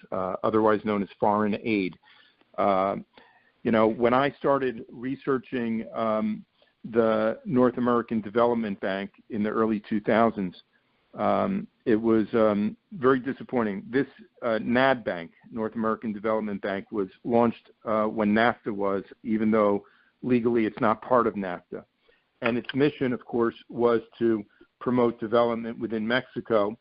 otherwise known as foreign aid. When I started researching the North American Development Bank in the early 2000s, it was very disappointing. This NAD Bank, North American Development Bank, was launched when NAFTA was, even though legally it's not part of NAFTA. And its mission, of course, was to promote development within Mexico,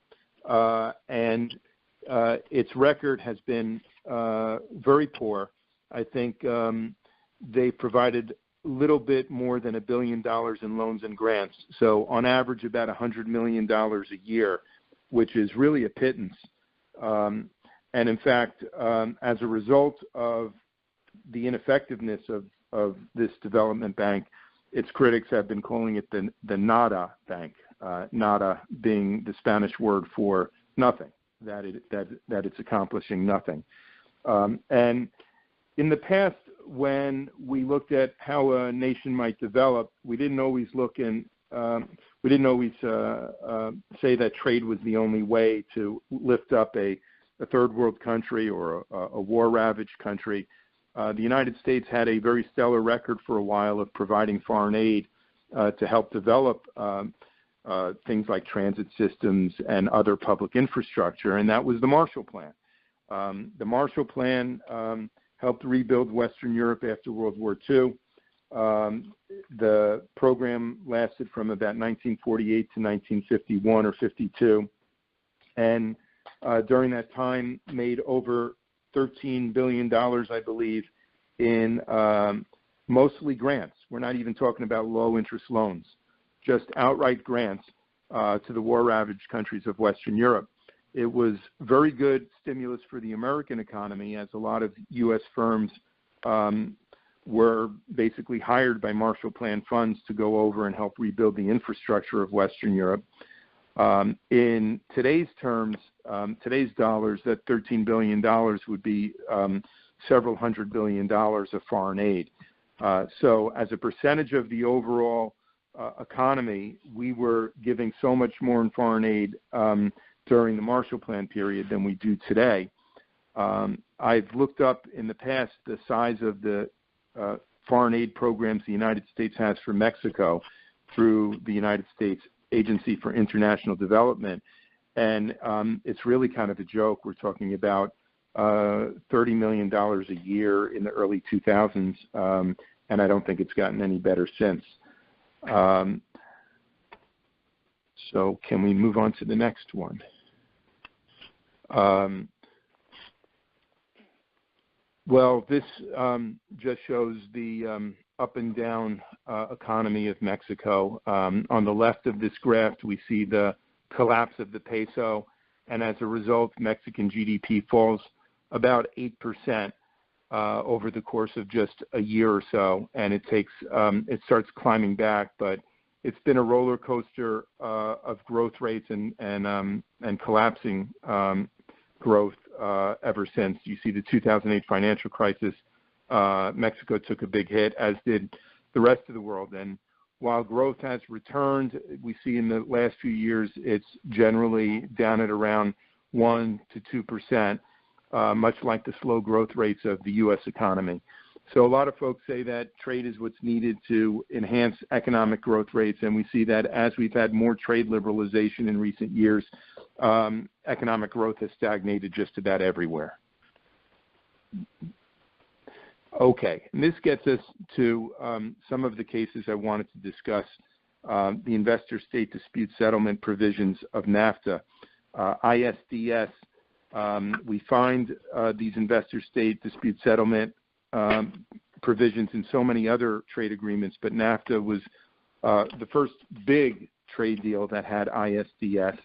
and its record has been very poor. I think they provided a little bit more than $1 billion in loans and grants, so on average about $100 million a year, which is really a pittance. And in fact, as a result of the ineffectiveness of this development bank, its critics have been calling it the Nada Bank, Nada being the Spanish word for nothing, that it's accomplishing nothing. And in the past, when we looked at how a nation might develop, we didn't always say that trade was the only way to lift up a third world country or a war-ravaged country. The United States had a very stellar record for a while of providing foreign aid to help develop things like transit systems and other public infrastructure, and that was the Marshall Plan. The Marshall Plan helped rebuild Western Europe after World War II. The program lasted from about 1948 to 1951 or 52, and during that time made over $13 billion, I believe, in mostly grants. We're not even talking about low-interest loans, just outright grants to the war-ravaged countries of Western Europe. It was very good stimulus for the American economy, as a lot of U.S. firms were basically hired by Marshall Plan funds to go over and help rebuild the infrastructure of Western Europe. In today's terms, today's dollars, that $13 billion would be several $100 billion of foreign aid. So as a percentage of the overall economy, we were giving so much more in foreign aid during the Marshall Plan period than we do today. I've looked up in the past the size of the foreign aid programs the United States has for Mexico through the United States Agency for International Development, and it's really kind of a joke. We're talking about $30 million a year in the early 2000s, and I don't think it's gotten any better since. So can we move on to the next one? Well, this just shows the up and down economy of Mexico. On the left of this graph, we see the collapse of the peso, and as a result, Mexican GDP falls about 8% over the course of just a year or so, and it starts climbing back, but it's been a roller coaster of growth rates and collapsing growth ever since. You see the 2008 financial crisis, Mexico took a big hit, as did the rest of the world. And while growth has returned, we see in the last few years it's generally down at around 1 to 2%, much like the slow growth rates of the U.S. economy. So a lot of folks say that trade is what's needed to enhance economic growth rates, and we see that as we've had more trade liberalization in recent years, economic growth has stagnated just about everywhere. Okay, and this gets us to some of the cases I wanted to discuss, the investor-state dispute settlement provisions of NAFTA. ISDS, we find these investor-state dispute settlement provisions in so many other trade agreements, but NAFTA was the first big trade deal that had ISDS.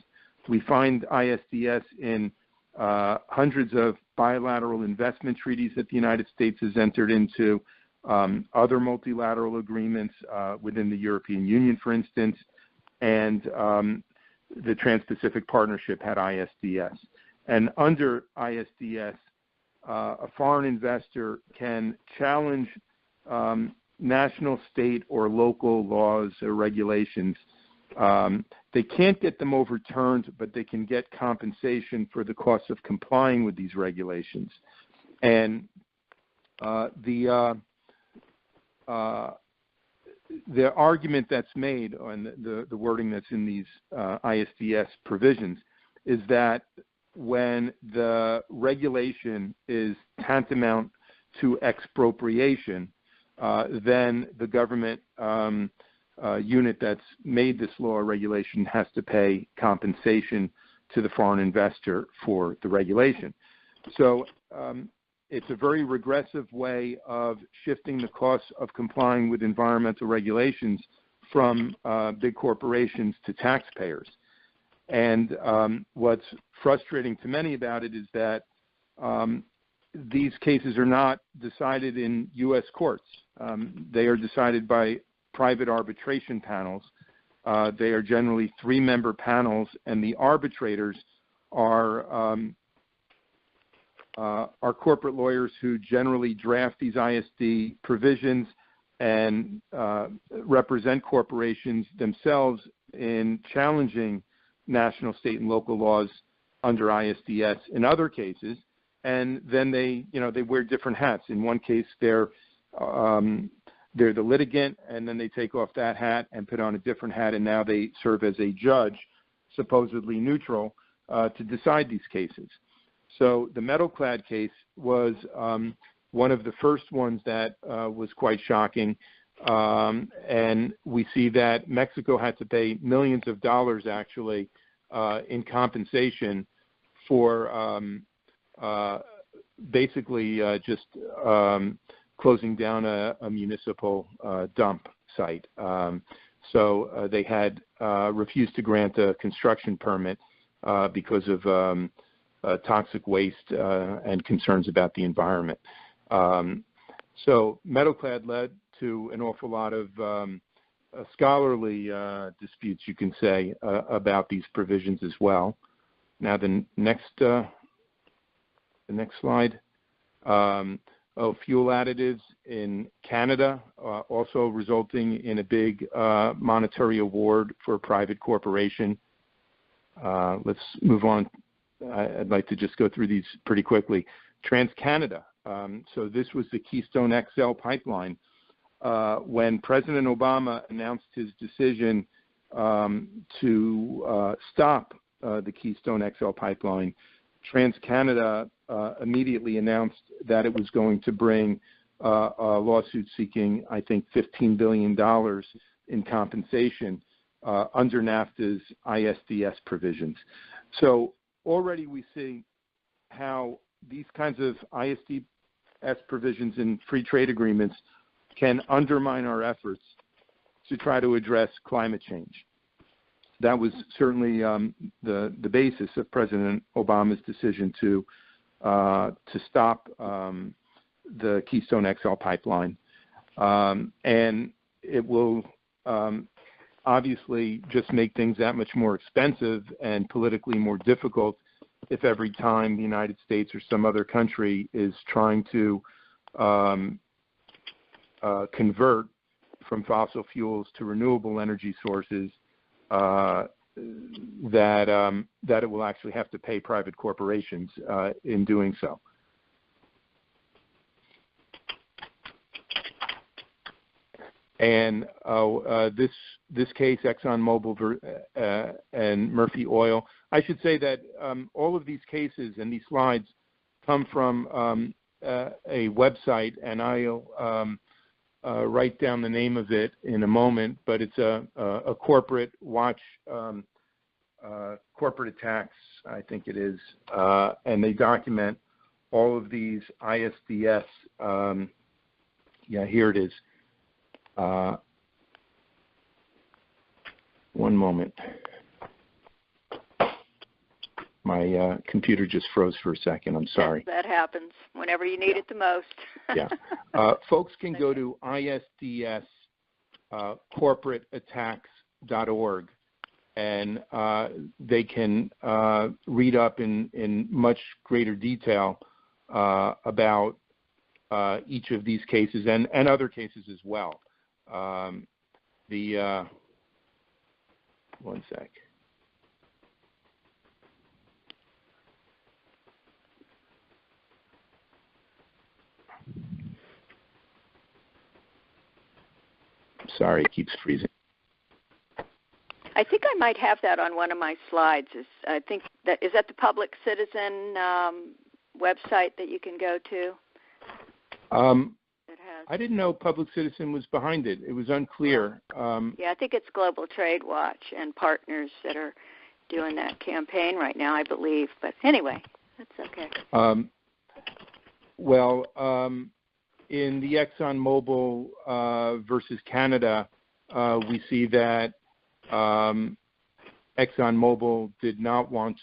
We find ISDS in hundreds of bilateral investment treaties that the United States has entered into, other multilateral agreements within the European Union, for instance, and the Trans-Pacific Partnership had ISDS. And under ISDS, a foreign investor can challenge national, state, or local laws or regulations. They can't get them overturned, but they can get compensation for the cost of complying with these regulations. And the argument that's made on the wording that's in these ISDS provisions is that when the regulation is tantamount to expropriation, then the government unit that's made this law or regulation has to pay compensation to the foreign investor for the regulation. So it's a very regressive way of shifting the costs of complying with environmental regulations from big corporations to taxpayers. And what's frustrating to many about it is that these cases are not decided in U.S. courts. They are decided by private arbitration panels. They are generally 3-member panels, and the arbitrators are corporate lawyers who generally draft these ISD provisions and represent corporations themselves in challenging national, state, and local laws under ISDS in other cases. And then they wear different hats. In one case, they're the litigant, and then they take off that hat and put on a different hat, and now they serve as a judge, supposedly neutral, to decide these cases. So the Metalclad case was one of the first ones that was quite shocking. And we see that Mexico had to pay millions of dollars, actually, in compensation for basically just closing down a municipal dump site. So they had refused to grant a construction permit because of toxic waste and concerns about the environment. So Metalclad led to an awful lot of scholarly disputes, you can say, about these provisions as well. Now the next slide. Fuel additives in Canada, also resulting in a big monetary award for a private corporation. Let's move on. I'd like to just go through these pretty quickly. TransCanada. So this was the Keystone XL pipeline. When President Obama announced his decision to stop the Keystone XL pipeline, TransCanada immediately announced that it was going to bring a lawsuit seeking, I think, $15 billion in compensation under NAFTA's ISDS provisions. So already we see how these kinds of ISDS provisions in free trade agreements can undermine our efforts to try to address climate change. That was certainly the basis of President Obama's decision to stop the Keystone XL pipeline, and it will obviously just make things that much more expensive and politically more difficult if every time the United States or some other country is trying to convert from fossil fuels to renewable energy sources, that it will actually have to pay private corporations in doing so. And this case, ExxonMobil and Murphy Oil, I should say that all of these cases and these slides come from a website, and I'll write down the name of it in a moment, but it's a corporate watch, corporate attacks, I think it is, and they document all of these ISDS. Here it is. One moment. My computer just froze for a second. I'm sorry. That happens whenever you need it the most. Yeah. Folks can go to ISDS corporateattacks.org, and they can read up in much greater detail about each of these cases and other cases as well. One sec. Sorry, it keeps freezing. I think I might have that on one of my slides. I think that is that the Public Citizen website that you can go to. I didn't know Public Citizen was behind it. It was unclear. Yeah, I think it's Global Trade Watch and partners that are doing that campaign right now, I believe. But anyway, that's okay. In the ExxonMobil versus Canada, we see that ExxonMobil did not want.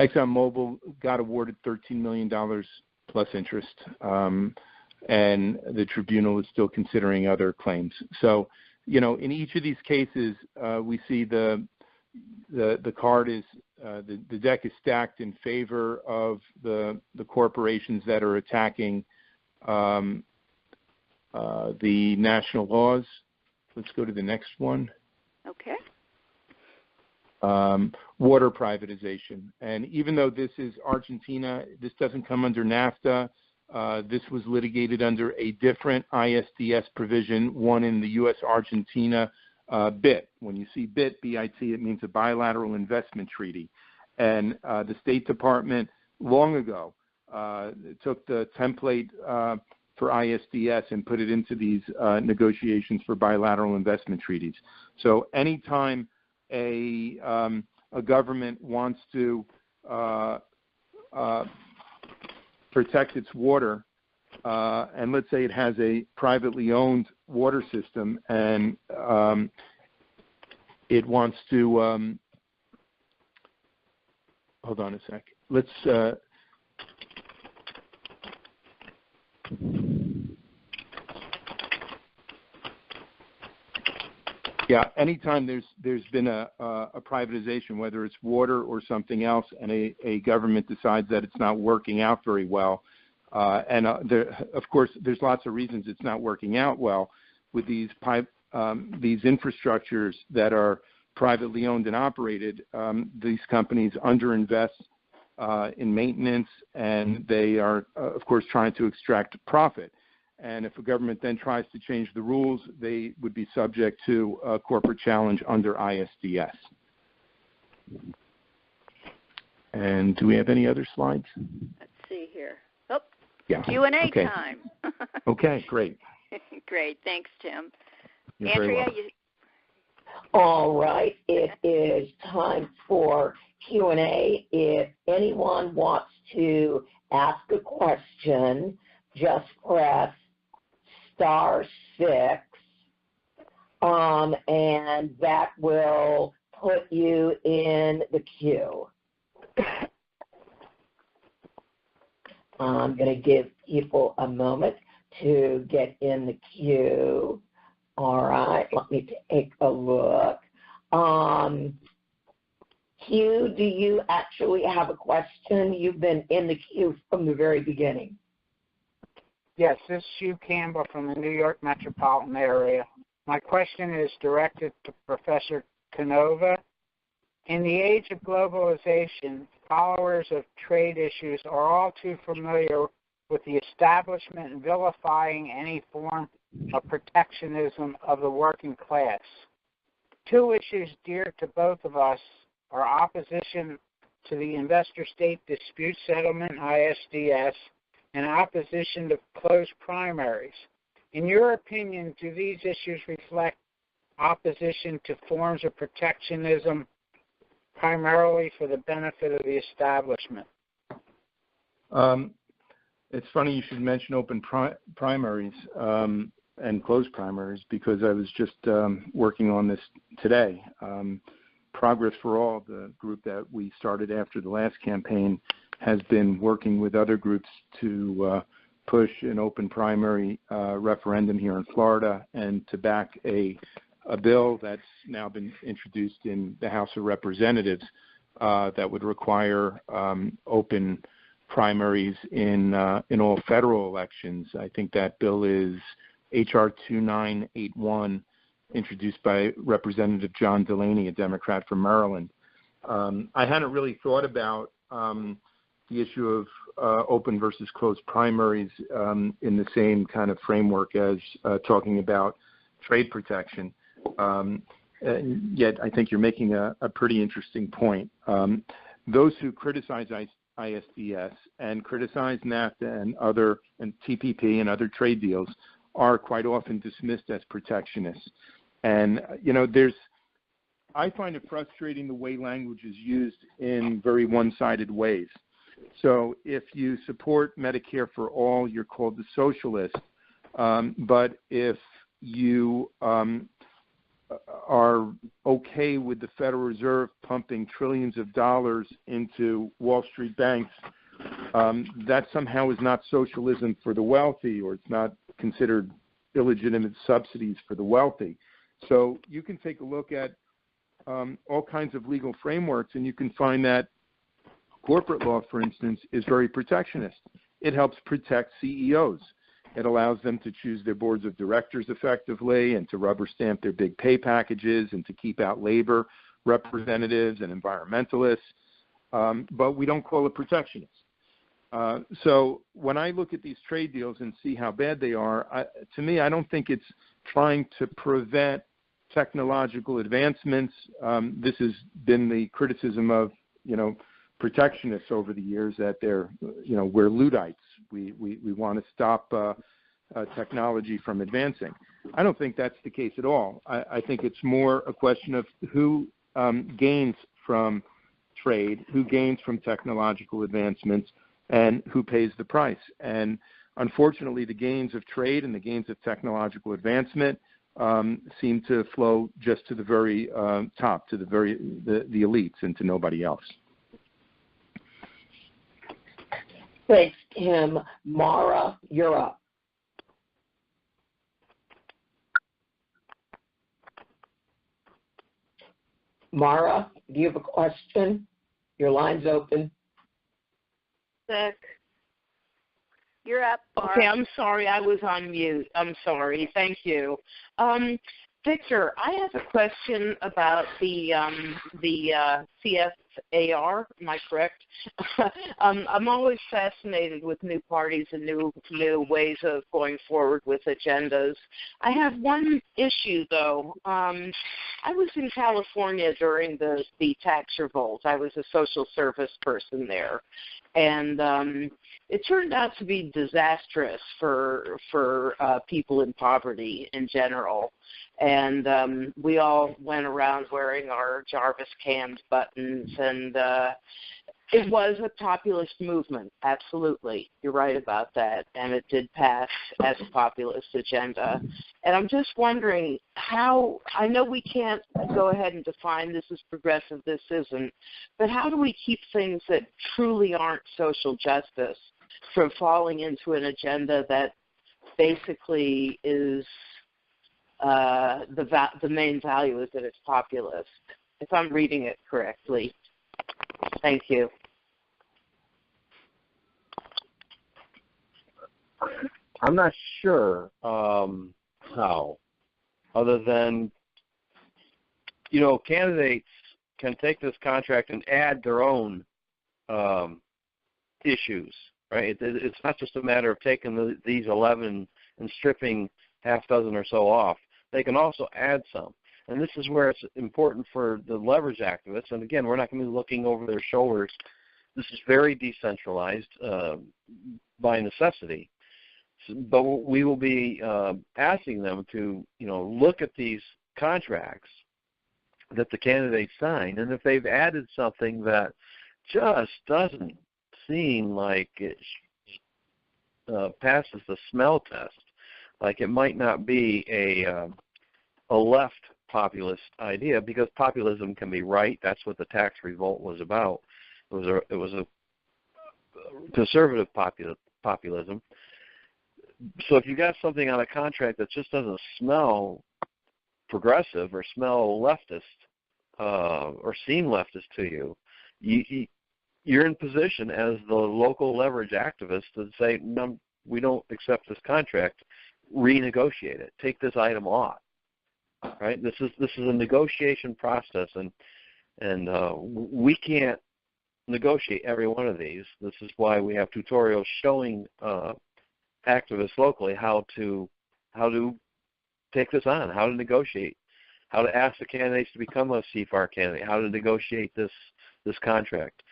ExxonMobil got awarded $13 million plus interest, and the tribunal is still considering other claims. So, in each of these cases, we see the card is the deck is stacked in favor of the corporations that are attacking the national laws. Let's go to the next one. Okay. Water privatization. And even though this is Argentina, this doesn't come under NAFTA. This was litigated under a different ISDS provision, one in the U.S.-Argentina BIT. When you see BIT, B-I-T, it means a bilateral investment treaty. And the State Department long ago took the template for ISDS and put it into these negotiations for bilateral investment treaties. So anytime a government wants to protect its water, and let's say it has a privately owned water system and it wants to hold on a sec. Let's anytime there's been a privatization, whether it's water or something else, and a government decides that it's not working out very well, of course, there's lots of reasons it's not working out well with these infrastructures that are privately owned and operated. These companies underinvest in maintenance, and they are, of course, trying to extract profit. And if a government then tries to change the rules, they would be subject to a corporate challenge under ISDS. And do we have any other slides? Let's see here. Oh, yeah. Q&A okay. time. Okay, great. Great. Thanks, Tim. You're Andrea, All right. It is time for Q&A. If anyone wants to ask a question, just press *6, and that will put you in the queue. I'm going to give people a moment to get in the queue. All right, let me take a look. Hugh, do you actually have a question? You've been in the queue from the very beginning. Yes, this is Hugh Campbell from the New York metropolitan area. My question is directed to Professor Canova. In the age of globalization, followers of trade issues are all too familiar with the establishment and vilifying any form of protectionism of the working class. Two issues dear to both of us are opposition to the investor-state dispute settlement, ISDS, and opposition to closed primaries. In your opinion, do these issues reflect opposition to forms of protectionism primarily for the benefit of the establishment? It's funny you should mention open primaries and closed primaries, because I was just working on this today. Progress for All, the group that we started after the last campaign, has been working with other groups to push an open primary referendum here in Florida and to back a bill that's now been introduced in the House of Representatives that would require open primaries in all federal elections. I think that bill is H.R. 2981, introduced by Representative John Delaney, a Democrat from Maryland. I hadn't really thought about the issue of open versus closed primaries in the same kind of framework as talking about trade protection. Yet I think you're making a pretty interesting point. Those who criticize ISDS and criticize NAFTA and TPP and other trade deals are quite often dismissed as protectionists. And, I find it frustrating the way language is used in very one-sided ways. So if you support Medicare for all, you're called a socialist. But if you are okay with the Federal Reserve pumping trillions of dollars into Wall Street banks, that somehow is not socialism for the wealthy, or it's not considered illegitimate subsidies for the wealthy. So you can take a look at all kinds of legal frameworks, and you can find that corporate law, for instance, is very protectionist. It helps protect CEOs. It allows them to choose their boards of directors effectively and to rubber stamp their big pay packages and to keep out labor representatives and environmentalists. But we don't call it protectionist. So when I look at these trade deals and see how bad they are, to me, I don't think it's trying to prevent technological advancements. This has been the criticism of, protectionists over the years, that we're Luddites. We want to stop technology from advancing. I don't think that's the case at all. I think it's more a question of who gains from trade, who gains from technological advancements, and who pays the price. And unfortunately, the gains of trade and the gains of technological advancement seem to flow just to the very top, to the elites, and to nobody else. Thanks, Tim. Mara, you're up. Mara, do you have a question? Your line's open. Sick. You're up, Mara. Okay, I'm sorry. I was on mute. I'm sorry. Thank you. Victor, I have a question about the CFAR. Am I correct? I'm always fascinated with new parties and new ways of going forward with agendas. I have one issue, though. I was in California during the tax revolt. I was a social service person there. And it turned out to be disastrous for people in poverty in general. And we all went around wearing our Jarvis canned buttons, and it was a populist movement, absolutely. You're right about that, and it did pass as a populist agenda. And I'm just wondering how, I know we can't go ahead and define this as progressive, this isn't, but how do we keep things that truly aren't social justice from falling into an agenda that basically is the main value is that it's populist, if I'm reading it correctly? Thank you. I'm not sure how, other than, candidates can take this contract and add their own issues, right? It's not just a matter of taking these 11 and stripping half dozen or so off. They can also add some. And this is where it's important for the leverage activists. And again, we're not going to be looking over their shoulders. This is very decentralized by necessity. But we will be asking them to, look at these contracts that the candidates sign, and if they've added something that just doesn't seem like it passes the smell test, like it might not be a left populist idea, because populism can be right. That's what the tax revolt was about. It was a conservative populism. So if you got something on a contract that just doesn't smell progressive or smell leftist or seem leftist to you, you're in position as the local leverage activist to say, no, we don't accept this contract. Renegotiate it. Take this item off. Right? This is a negotiation process, and we can't negotiate every one of these. This is why we have tutorials showing activists locally how to take this on, how to negotiate, how to ask the candidates to become a CFAR candidate, how to negotiate this contract.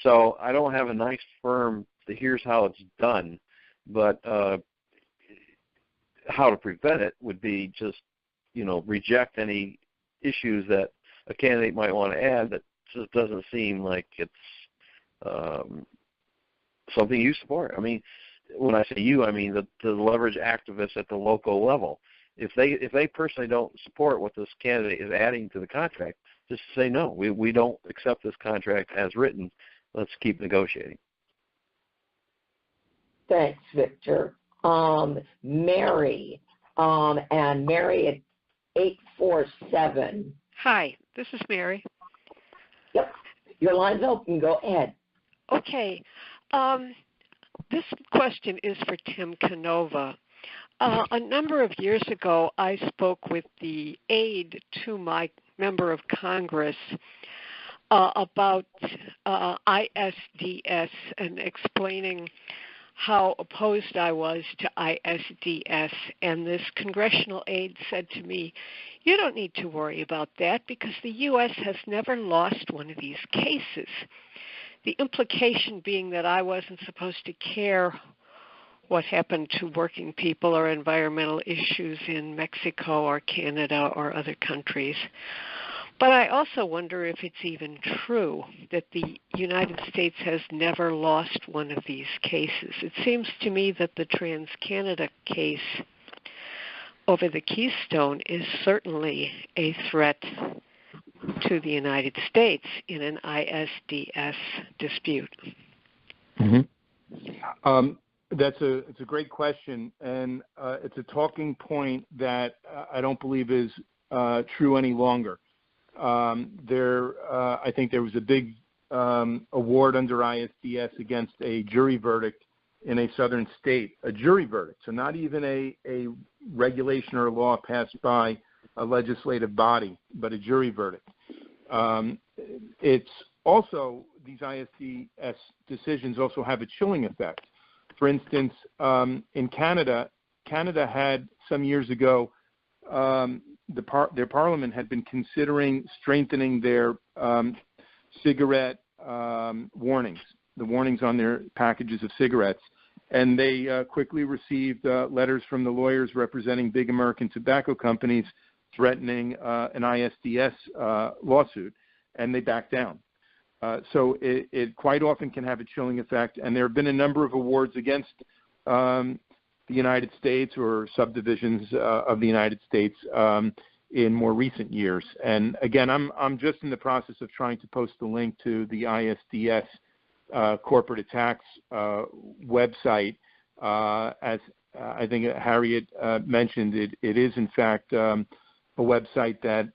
So I don't have a nice firm, here's how it's done, but how to prevent it would be just, reject any issues that a candidate might want to add that just doesn't seem like it's something you support. I mean, when I say you, I mean the leverage activists at the local level. If they personally don't support what this candidate is adding to the contract, just say no. We don't accept this contract as written. Let's keep negotiating. Thanks, Victor. Mary, and Mary at 847. Hi, this is Mary. Yep, your line's open. Go ahead. Okay. This question is for Tim Canova. A number of years ago, I spoke with the aide to my member of Congress about ISDS and explaining how opposed I was to ISDS. And this congressional aide said to me, you don't need to worry about that because the U.S. has never lost one of these cases. the implication being that I wasn't supposed to care what happened to working people or environmental issues in Mexico or Canada or other countries. But I also wonder if it's even true that the United States has never lost one of these cases. It seems to me that the Trans-Canada case over the Keystone is certainly a threat to the United States in an ISDS dispute. Mm-hmm. It's a great question, and it's a talking point that I don't believe is true any longer. I think there was a big award under ISDS against a jury verdict in a southern state, a jury verdict, so not even a regulation or law passed by a legislative body, but a jury verdict. It's also, these ISDS decisions also have a chilling effect. For instance, in Canada had some years ago, their parliament had been considering strengthening their cigarette warnings, the warnings on their packages of cigarettes. And they quickly received letters from the lawyers representing big American tobacco companies threatening an ISDS lawsuit, and they backed down. So it quite often can have a chilling effect, and there have been a number of awards against the United States or subdivisions of the United States in more recent years. And again, I'm just in the process of trying to post the link to the ISDS corporate attacks website. As I think Harriet mentioned, it is in fact a website that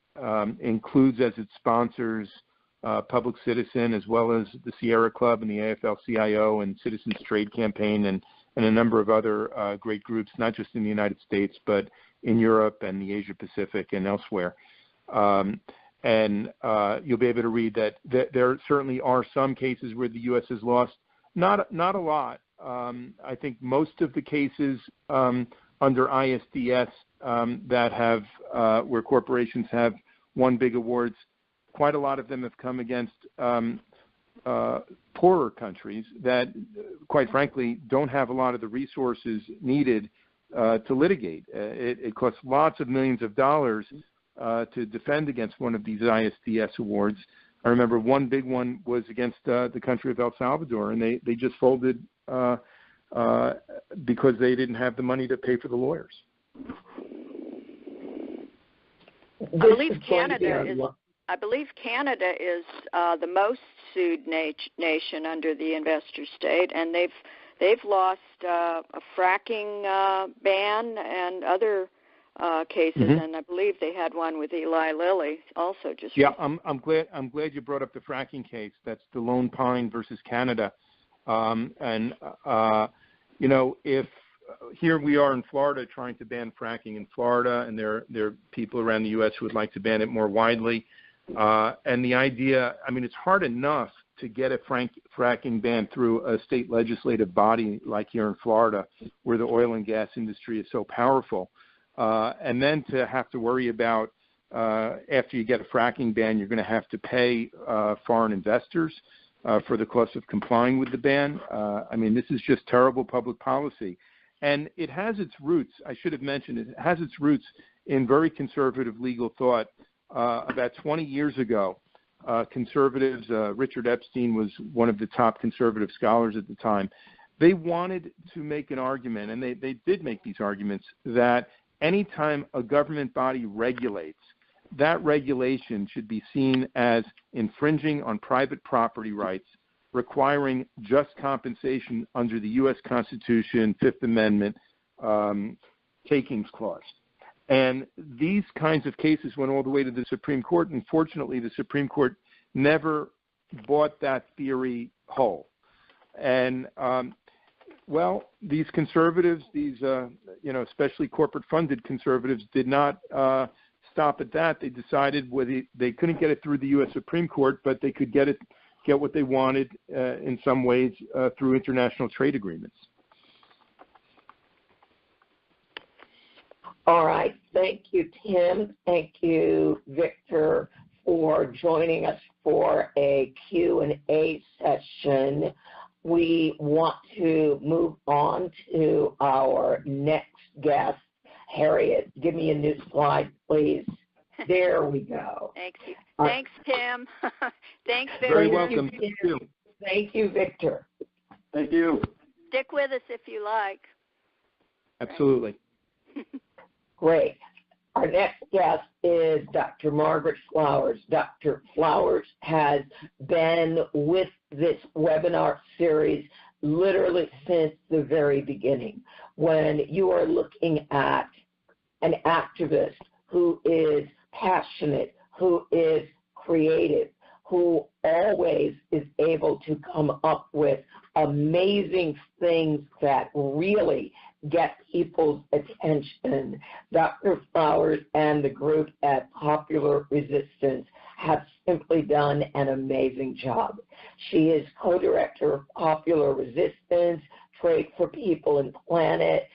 includes as its sponsors Public Citizen, as well as the Sierra Club and the AFL-CIO and Citizens Trade Campaign and a number of other great groups, not just in the United States, but in Europe and the Asia Pacific and elsewhere. And you'll be able to read that there certainly are some cases where the U.S. has lost, not a lot. I think most of the cases under ISDS that have where corporations have won big awards, quite a lot of them have come against poorer countries that, quite frankly, don't have a lot of the resources needed to litigate. It costs lots of millions of dollars to defend against one of these ISDS awards. I remember one big one was against the country of El Salvador, and they just folded because they didn't have the money to pay for the lawyers. I believe Canada is the most sued nation under the investor state, and they've lost a fracking ban and other cases, Mm-hmm. and I believe they had one with Eli Lilly also. Just yeah, I'm glad you brought up the fracking case. That's the Lone Pine versus Canada, if here we are in Florida trying to ban fracking in Florida, and there are people around the U.S. who would like to ban it more widely. And the idea, it's hard enough to get a fracking ban through a state legislative body like here in Florida, where the oil and gas industry is so powerful. And then to have to worry about, after you get a fracking ban, you're going to have to pay foreign investors for the cost of complying with the ban. This is just terrible public policy. And it has its roots, I should have mentioned, it has its roots in very conservative legal thought. About 20 years ago, conservatives, Richard Epstein was one of the top conservative scholars at the time, they wanted to make an argument, and they did make these arguments, that anytime a government body regulates, that regulation should be seen as infringing on private property rights, requiring just compensation under the U.S. Constitution, Fifth Amendment, takings clause. And these kinds of cases went all the way to the Supreme Court, and fortunately the Supreme Court never bought that theory whole. And, these conservatives, especially corporate-funded conservatives, did not stop at that. They decided they couldn't get it through the U.S. Supreme Court, but they could get what they wanted in some ways through international trade agreements. All right. Thank you, Tim. Thank you, Victor, for joining us for a Q&A session. We want to move on to our next guest. Harriet, give me a new slide, please. There we go. Thank you. Thanks, Tim. Thanks, Very Victor. welcome. Thank you. Thank you, Victor. Thank you. Stick with us if you like. Absolutely. Great. Our next guest is Dr. Margaret Flowers. Dr. Flowers has been with this webinar series literally since the very beginning. When you are looking at an activist who is passionate, who is creative, who always is able to come up with amazing things that really get people's attention, Dr. Flowers and the group at Popular Resistance have simply done an amazing job. She is co-director of Popular Resistance, Trade for People and Planet.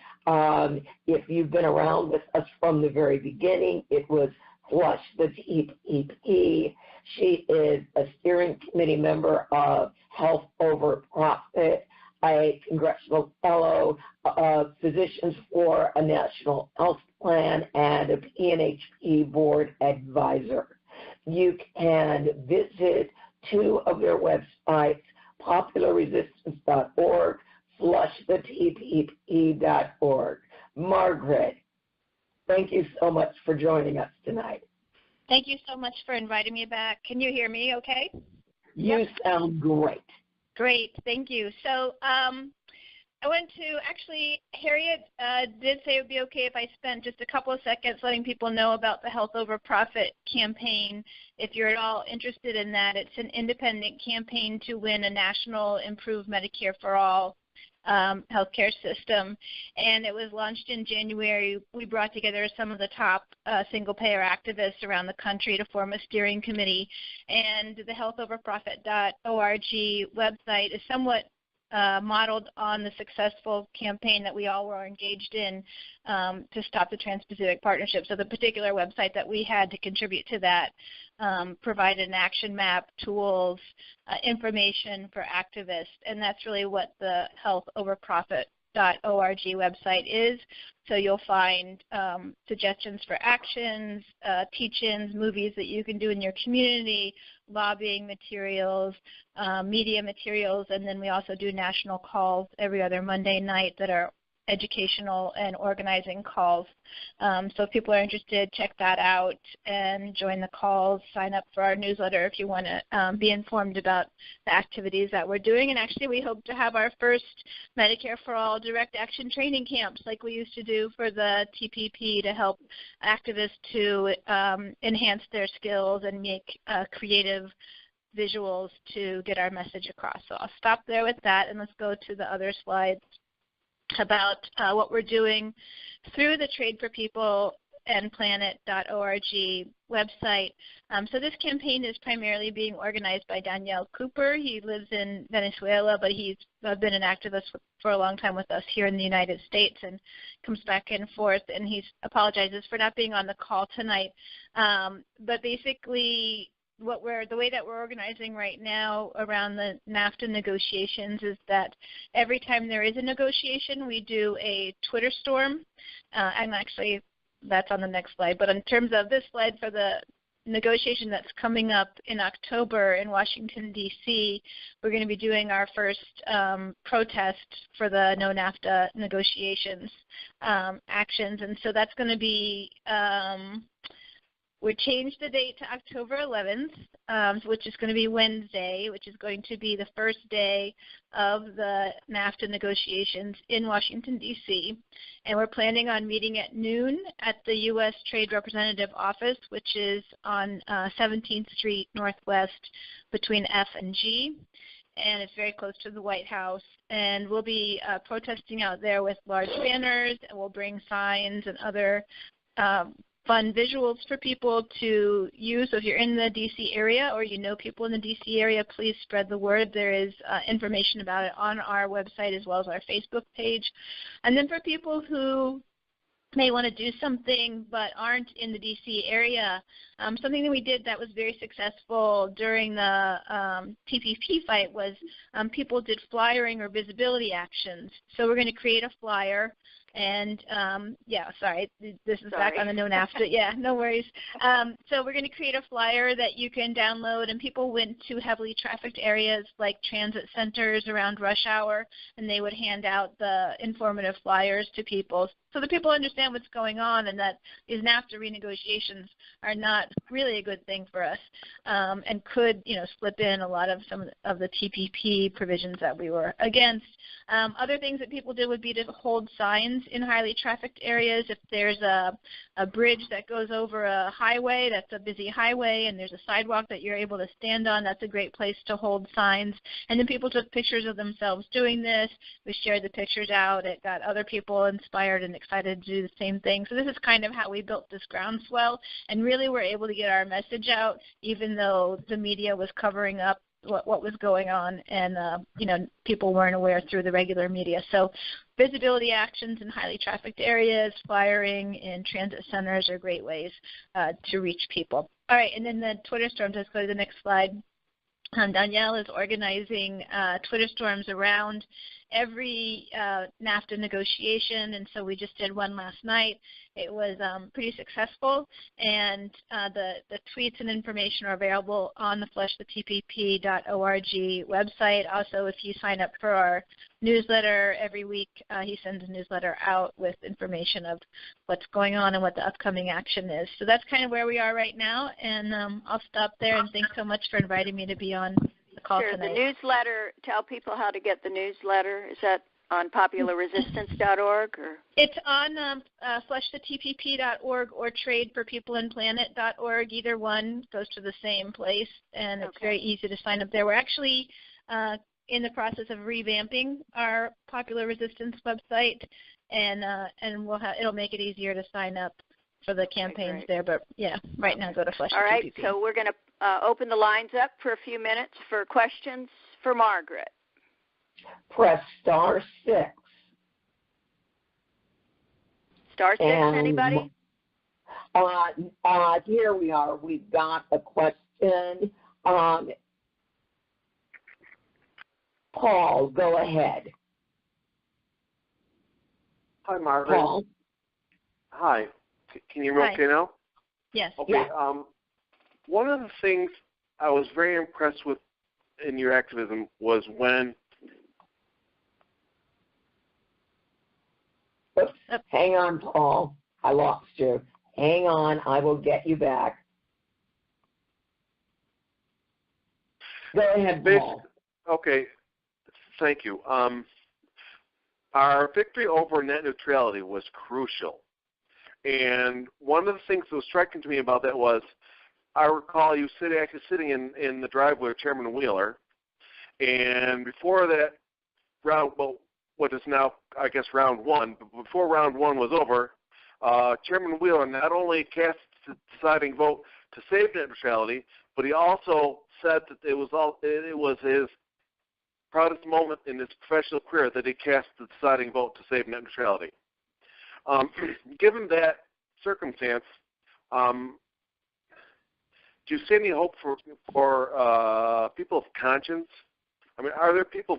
If you've been around with us from the very beginning, it was Flush the TPP. She is a steering committee member of Health Over Profit, a congressional fellow of Physicians for a National Health Plan, and a PNHP board advisor. You can visit two of their websites, popularresistance.org, flushthetpp.org. Margaret, thank you so much for joining us tonight. Thank you so much for inviting me back. Can you hear me okay? You sound great. Great, thank you. So I want to actually, Harriet did say it would be okay if I spent just a couple of seconds letting people know about the Health Over Profit campaign. If you're at all interested in that, it's an independent campaign to win a national improved Medicare for All healthcare system, and it was launched in January. We brought together some of the top single-payer activists around the country to form a steering committee, and the healthoverprofit.org website is somewhat modeled on the successful campaign that we all were engaged in to stop the Trans-Pacific Partnership. So the particular website that we had to contribute to that provided an action map, tools, information for activists, and that's really what the healthoverprofit.org website is. So you'll find suggestions for actions, teach-ins, movies that you can do in your community, lobbying materials, media materials, and then we also do national calls every other Monday night that are educational and organizing calls. So if people are interested, check that out and join the calls, sign up for our newsletter if you want to be informed about the activities that we're doing. And actually we hope to have our first Medicare for All direct action training camps like we used to do for the TPP to help activists to enhance their skills and make creative visuals to get our message across. So I'll stop there with that and let's go to the other slides about what we're doing through the Trade for People and Planet.org website. So this campaign is primarily being organized by Daniel Cooper. He lives in Venezuela, but he's been an activist for a long time with us here in the United States and comes back and forth, and he apologizes for not being on the call tonight. But basically, the way that we're organizing right now around the NAFTA negotiations is that every time there is a negotiation, we do a Twitter storm. And actually, that's on the next slide. But in terms of this slide for the negotiation that's coming up in October in Washington, D.C., we're going to be doing our first protest for the no NAFTA negotiations actions. And so that's going to be we changed the date to October 11th, which is going to be Wednesday, which is going to be the first day of the NAFTA negotiations in Washington, D.C. And we're planning on meeting at noon at the U.S. Trade Representative Office, which is on 17th Street Northwest between F and G. And it's very close to the White House. And we'll be protesting out there with large banners, and we'll bring signs and other fun visuals for people to use. So if you're in the D.C. area or you know people in the D.C. area, please spread the word. There is information about it on our website as well as our Facebook page. And then for people who may want to do something but aren't in the D.C. area. Something that we did that was very successful during the TPP fight was people did flyering or visibility actions. So we're going to create a flyer. And, this is back on the no NAFTA. Yeah, no worries. So we're going to create a flyer that you can download, and people went to heavily trafficked areas like transit centers around rush hour, and they would hand out the informative flyers to people so that people understand what's going on and that these NAFTA renegotiations are not really a good thing for us and could, slip in a lot of some of the TPP provisions that we were against. Other things that people did would be to hold signs in highly trafficked areas. If there's a bridge that goes over a highway, that's a busy highway, and there's a sidewalk that you're able to stand on, that's a great place to hold signs. And then people took pictures of themselves doing this. We shared the pictures out. It got other people inspired and excited to do the same thing. So this is kind of how we built this groundswell, and really we're able to get our message out even though the media was covering up what was going on, and people weren't aware through the regular media. So visibility actions in highly trafficked areas, flyering in transit centers are great ways to reach people. All right, and then the Twitter storms. Let's go to the next slide. Danielle is organizing Twitter storms around every NAFTA negotiation, and so we just did one last night. It was pretty successful, and the tweets and information are available on the fleshthetpp.org website. Also, if you sign up for our newsletter every week, he sends a newsletter out with information of what's going on and what the upcoming action is. So that's kind of where we are right now, and I'll stop there, and thanks so much for inviting me to be on the call tonight. The newsletter, tell people how to get the newsletter. Is that on popularresistance.org? Or? It's on fleshthetpp.org or tradeforpeopleandplanet.org. Either one goes to the same place, and it's very easy to sign up there. We're actually in the process of revamping our Popular Resistance website, and it'll make it easier to sign up for the campaigns there. But, yeah, right now go to Flesh the TPP. All right, so we're going to open the lines up for a few minutes for questions for Margaret. Press *6. *6, anybody? Here we are. We've got a question. Paul, go ahead. Hi, Margaret. Paul. Hi. Can you hear me okay now? Yes. Okay. Yeah. One of the things I was very impressed with in your activism was when... Oops. Hang on, Paul. I lost you. Hang on. I will get you back. Go ahead, Paul. Okay. Thank you. Our victory over net neutrality was crucial. And one of the things that was striking to me about that was, I recall you actually sitting in the driveway of Chairman Wheeler, and before that what is now, I guess, round one, but before round one was over, Chairman Wheeler not only cast the deciding vote to save net neutrality, but he also said that it was his proudest moment in his professional career that he cast the deciding vote to save net neutrality. Given that circumstance, do you see any hope for people of conscience? I mean, are there people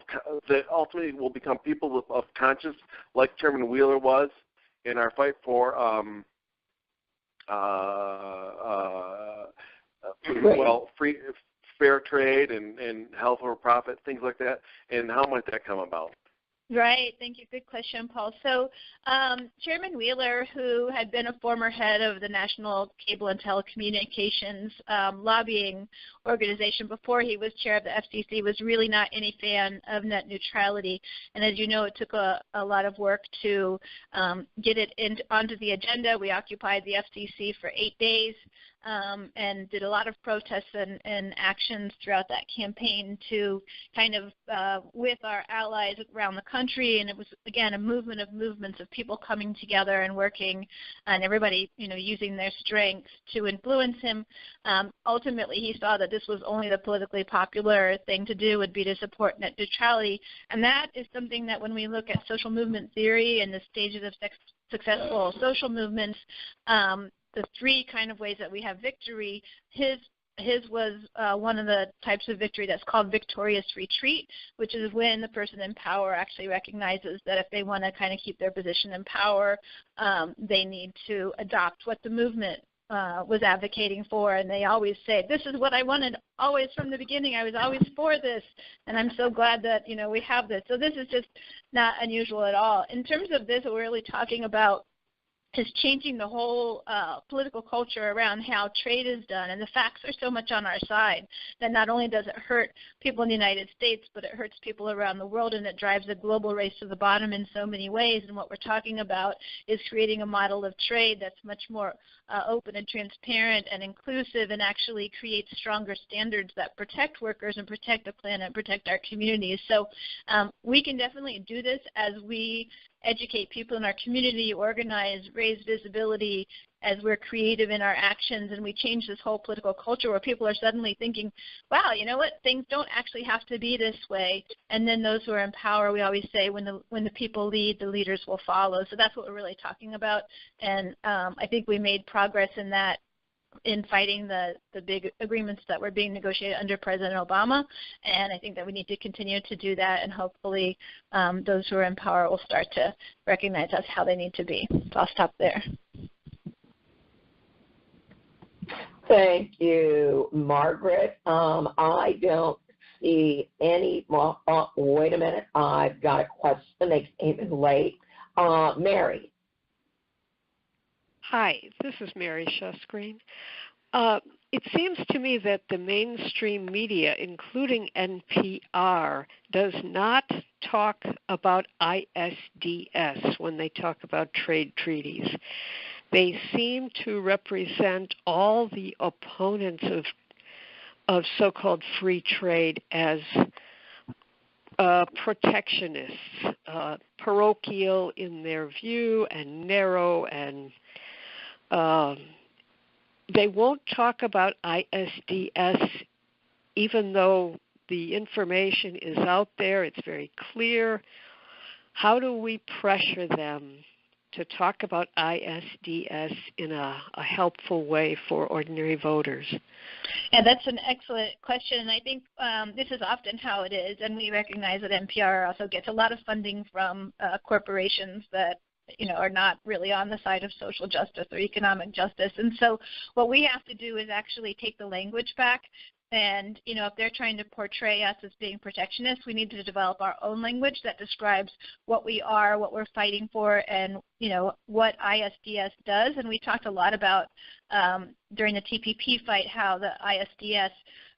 that ultimately will become people of conscience, like Chairman Wheeler was in our fight for fair trade and health over profit, things like that? And how might that come about? Right. Thank you. Good question, Paul. So Chairman Wheeler, who had been a former head of the National Cable and Telecommunications lobbying organization before he was chair of the FCC, was really not any fan of net neutrality. And as you know, it took a lot of work to get it onto the agenda. We occupied the FCC for 8 days. and did a lot of protests and actions throughout that campaign to kind of with our allies around the country. And it was, again, a movement of movements of people coming together and working, and everybody, using their strengths to influence him. Ultimately, he saw that this was only the politically popular thing to do would be to support net neutrality. And that is something that when we look at social movement theory and the stages of successful social movements, the three kind of ways that we have victory, his was one of the types of victory that's called victorious retreat, which is when the person in power actually recognizes that if they want to kind of keep their position in power, they need to adopt what the movement was advocating for. And they always say, this is what I wanted always from the beginning. I was always for this, and I'm so glad that, we have this. So this is just not unusual at all. In terms of this, what we're really talking about is changing the whole political culture around how trade is done. And the facts are so much on our side that not only does it hurt people in the United States, but it hurts people around the world, and it drives a global race to the bottom in so many ways. And what we're talking about is creating a model of trade that's much more open and transparent and inclusive, and actually creates stronger standards that protect workers and protect the planet and protect our communities. So we can definitely do this as we educate people in our community, organize, raise visibility, as we're creative in our actions, and we change this whole political culture where people are suddenly thinking, wow, you know what, things don't actually have to be this way. And then those who are in power, we always say, when the people lead, the leaders will follow. So that's what we're really talking about. And I think we made progress in that, in fighting the big agreements that were being negotiated under President Obama. And I think that we need to continue to do that, and hopefully those who are in power will start to recognize that's how they need to be. So I'll stop there. Thank you, Margaret. I don't see any, wait a minute, I've got a question. They came in late. Mary. Hi, this is Mary Shusgreen. It seems to me that the mainstream media, including NPR, does not talk about ISDS when they talk about trade treaties. They seem to represent all the opponents of so-called free trade as protectionists, parochial in their view and narrow, and they won't talk about ISDS even though the information is out there, it's very clear. How do we pressure them to talk about ISDS in a helpful way for ordinary voters? Yeah, that's an excellent question, and I think this is often how it is, and we recognize that NPR also gets a lot of funding from corporations that are not really on the side of social justice or economic justice. And so what we have to do is actually take the language back. And, if they're trying to portray us as being protectionists, we need to develop our own language that describes what we are, what we're fighting for, and, what ISDS does. And we talked a lot about during the TPP fight how the ISDS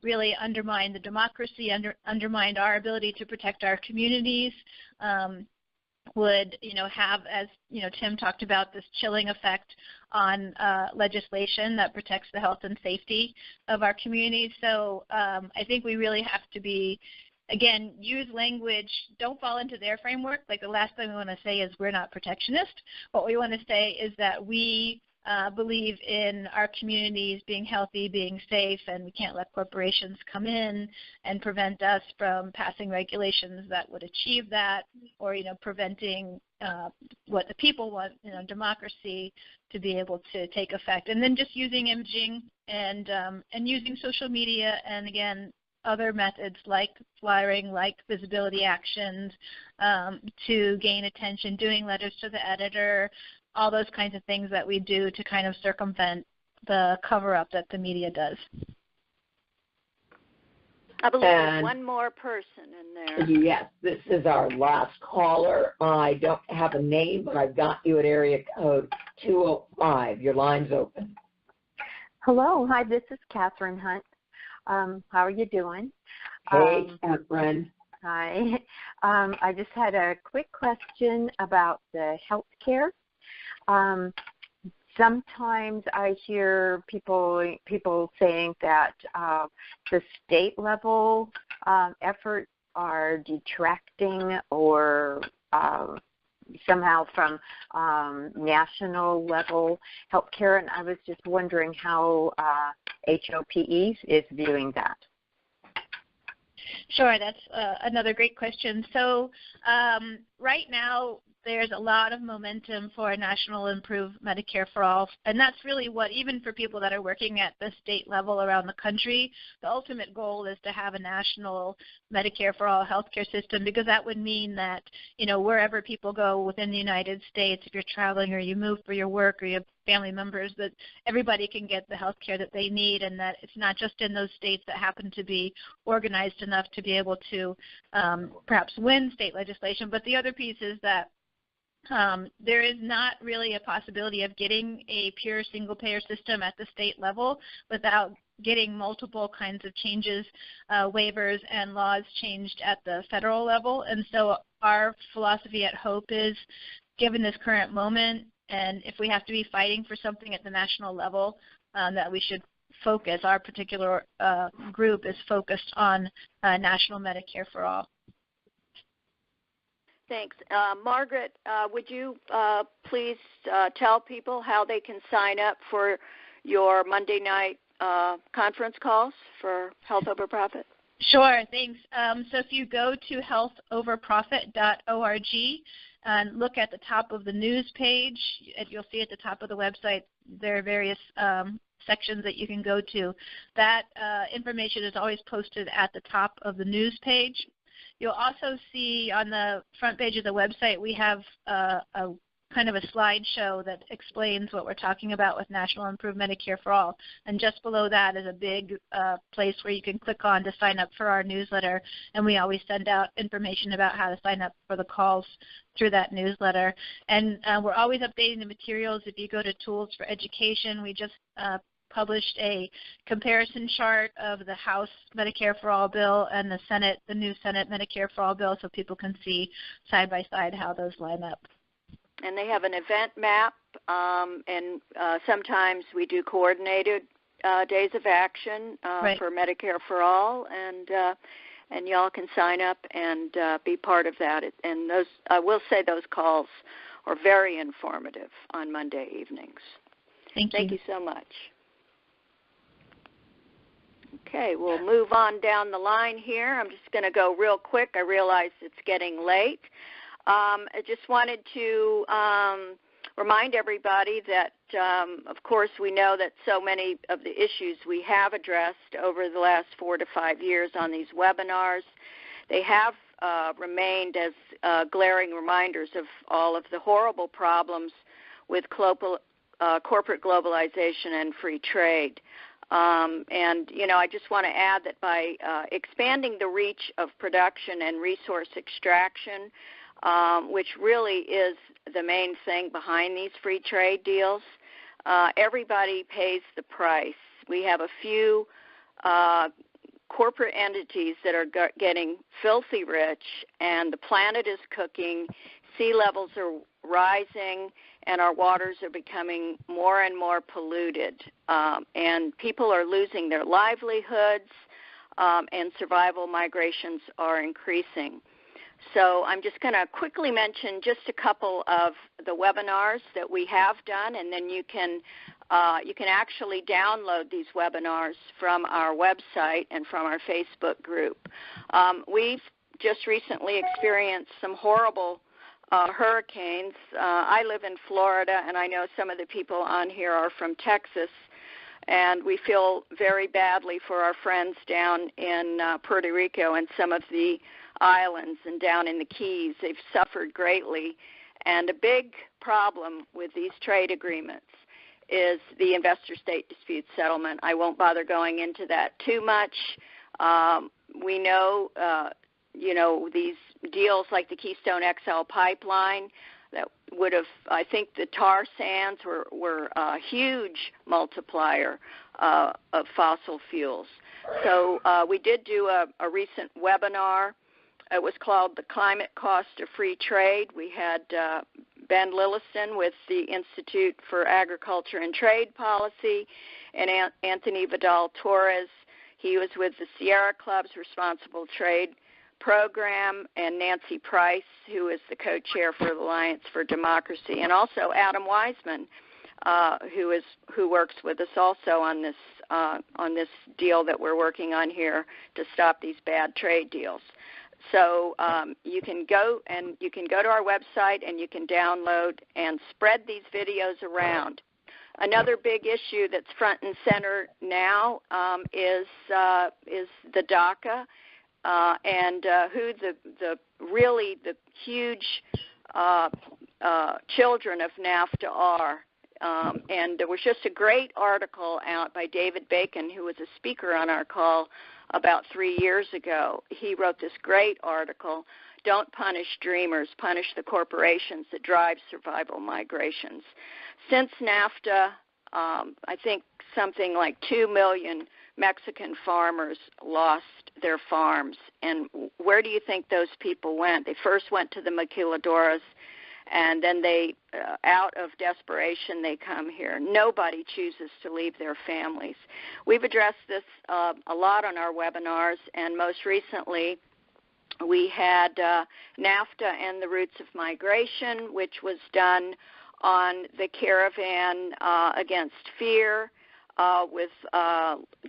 really undermined the democracy, undermined our ability to protect our communities, would have, as Tim talked about, this chilling effect on legislation that protects the health and safety of our communities. So I think we really have to be, again, use language, don't fall into their framework. Like the last thing we want to say is we're not protectionist. What we want to say is that we believe in our communities being healthy, being safe, and we can't let corporations come in and prevent us from passing regulations that would achieve that, or preventing what the people want, democracy, to be able to take effect. And then just using imaging and using social media, and again, other methods like flyering, like visibility actions, to gain attention, doing letters to the editor, all those kinds of things that we do to kind of circumvent the cover-up that the media does. I believe there's one more person in there. Yes, this is our last caller. I don't have a name, but I've got you at area code 205. Your line's open. Hello. Hi, this is Catherine Hunt. How are you doing? Hey, Catherine. Hi. I just had a quick question about the health care. sometimes I hear people saying that the state level efforts are detracting or somehow from national level healthcare, and I was just wondering how HOPE is viewing that. Sure, that's another great question. So right now, there's a lot of momentum for a national improved Medicare for all, and that's really what, even for people that are working at the state level around the country, the ultimate goal is to have a national Medicare for all healthcare system, because that would mean that, you know, wherever people go within the United States, if you're traveling or you move for your work or you have family members, that everybody can get the health care that they need, and that it's not just in those states that happen to be organized enough to be able to perhaps win state legislation. But the other piece is that there is not really a possibility of getting a pure single-payer system at the state level without getting multiple kinds of changes, waivers, and laws changed at the federal level. And so our philosophy at HOPE is, given this current moment, and if we have to be fighting for something at the national level, that we should focus, our particular group is focused on national Medicare for all. Thanks. Margaret, would you please tell people how they can sign up for your Monday night conference calls for Health Over Profit? Sure, thanks. So if you go to healthoverprofit.org and look at the top of the news page, you'll see at the top of the website there are various sections that you can go to. That information is always posted at the top of the news page. You'll also see on the front page of the website we have a kind of a slideshow that explains what we're talking about with National Improved Medicare for All. And just below that is a big place where you can click on to sign up for our newsletter. And we always send out information about how to sign up for the calls through that newsletter. And we're always updating the materials. If you go to Tools for Education, we just published a comparison chart of the House Medicare for All bill and the Senate, the new Senate Medicare for All bill, so people can see side by side how those line up. And they have an event map, and sometimes we do coordinated days of action right. for Medicare for All, and y'all can sign up and be part of that. And those, I will say, those calls are very informative on Monday evenings. Thank you so much. Okay, we'll move on down the line here. I'm just going to go real quick. I realize it's getting late. I just wanted to remind everybody that, of course, we know that so many of the issues we have addressed over the last 4 to 5 years on these webinars, they have remained as glaring reminders of all of the horrible problems with corporate globalization and free trade. And, you know, I just want to add that by expanding the reach of production and resource extraction, which really is the main thing behind these free trade deals, everybody pays the price. We have a few corporate entities that are getting filthy rich, and the planet is cooking, sea levels are rising, and our waters are becoming more and more polluted. And people are losing their livelihoods, and survival migrations are increasing. So I'm just going to quickly mention just a couple of the webinars that we have done, and then you can actually download these webinars from our website and from our Facebook group. We've just recently experienced some horrible hurricanes. I live in Florida, and I know some of the people on here are from Texas, and we feel very badly for our friends down in Puerto Rico and some of the islands and down in the Keys. They've suffered greatly, and a big problem with these trade agreements is the investor-state dispute settlement. I won't bother going into that too much. We know, these deals like the Keystone XL pipeline that would have, I think the tar sands were a huge multiplier of fossil fuels. So we did do a recent webinar. It was called The Climate Cost of Free Trade. We had Ben Lillison with the Institute for Agriculture and Trade Policy, and Anthony Vidal-Torres. He was with the Sierra Club's Responsible Trade Program, and Nancy Price, who is the co-chair for the Alliance for Democracy, and also Adam Wiseman, who works with us also on this deal that we're working on here to stop these bad trade deals. So you can go to our website and you can download and spread these videos around. Another big issue that's front and center now is the DACA and who the huge children of NAFTA are. And there was just a great article out by David Bacon, who was a speaker on our call about 3 years ago. He wrote this great article, "Don't Punish Dreamers, Punish the Corporations That Drive Survival Migrations." Since NAFTA, I think something like 2 million Mexican farmers lost their farms. And where do you think those people went? They first went to the maquiladoras, and then they, out of desperation, they come here. Nobody chooses to leave their families. We've addressed this a lot on our webinars, and most recently we had NAFTA and the Roots of Migration, which was done on the Caravan Against Fear with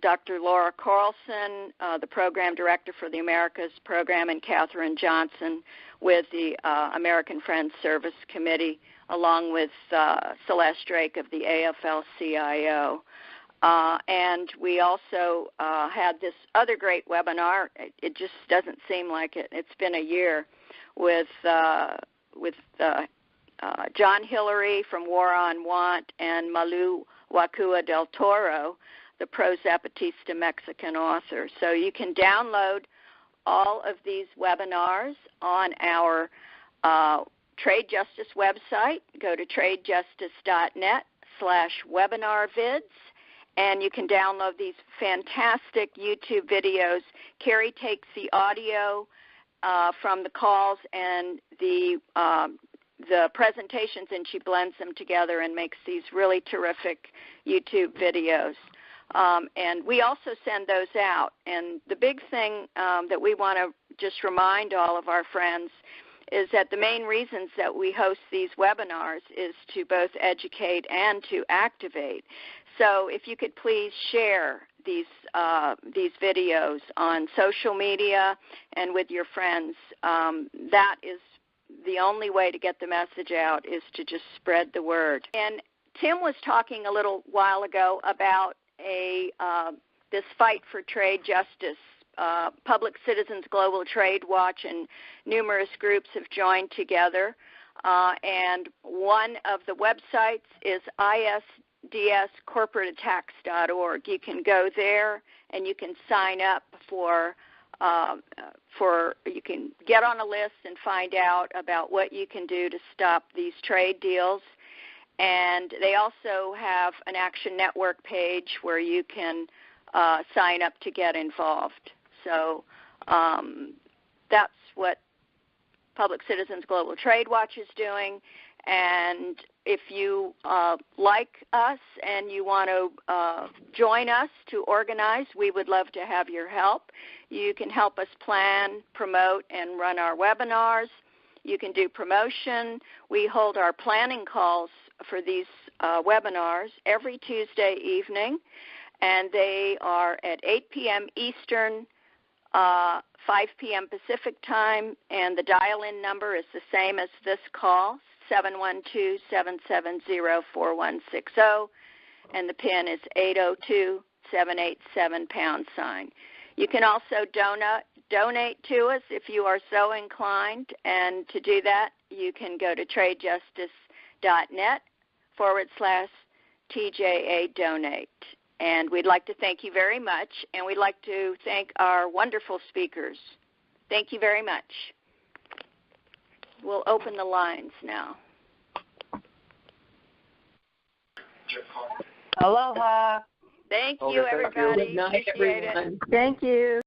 Dr. Laura Carlson, the program director for the Americas program, and Katherine Johnson with the American Friends Service Committee, along with Celeste Drake of the AFL-CIO. And we also had this other great webinar. It just doesn't seem like it. It's been a year with John Hillary from War on Want and Malu Wakua del Toro, the pro-Zapatista Mexican author. So you can download all of these webinars on our Trade Justice website. Go to tradejustice.net/webinarvids, and you can download these fantastic YouTube videos. Carrie takes the audio from the calls and the presentations, and she blends them together and makes these really terrific YouTube videos. And we also send those out. And the big thing that we want to just remind all of our friends is that the main reasons that we host these webinars is to both educate and to activate. So if you could please share these videos on social media and with your friends, that is the only way to get the message out, is to just spread the word. And Tim was talking a little while ago about this fight for trade justice. Public Citizens Global Trade Watch and numerous groups have joined together. And one of the websites is isdscorporateattacks.org. You can go there and you can sign up you can get on a list and find out about what you can do to stop these trade deals. And they also have an Action Network page where you can sign up to get involved. So that's what Public Citizens Global Trade Watch is doing. And if you like us and you want to join us to organize, we would love to have your help. You can help us plan, promote, and run our webinars. You can do promotion. We hold our planning calls for these webinars every Tuesday evening, and they are at 8 p.m. Eastern, 5 p.m. Pacific time, and the dial-in number is the same as this call, 712-770-4160, and the PIN is 802-787#. You can also donate to us if you are so inclined, and to do that, you can go to tradejustice.net/TJA donate. And we'd like to thank you very much, and we'd like to thank our wonderful speakers. Thank you very much. We'll open the lines now. Aloha. Thank you, everybody. Good night, Appreciate it. everyone. Thank you.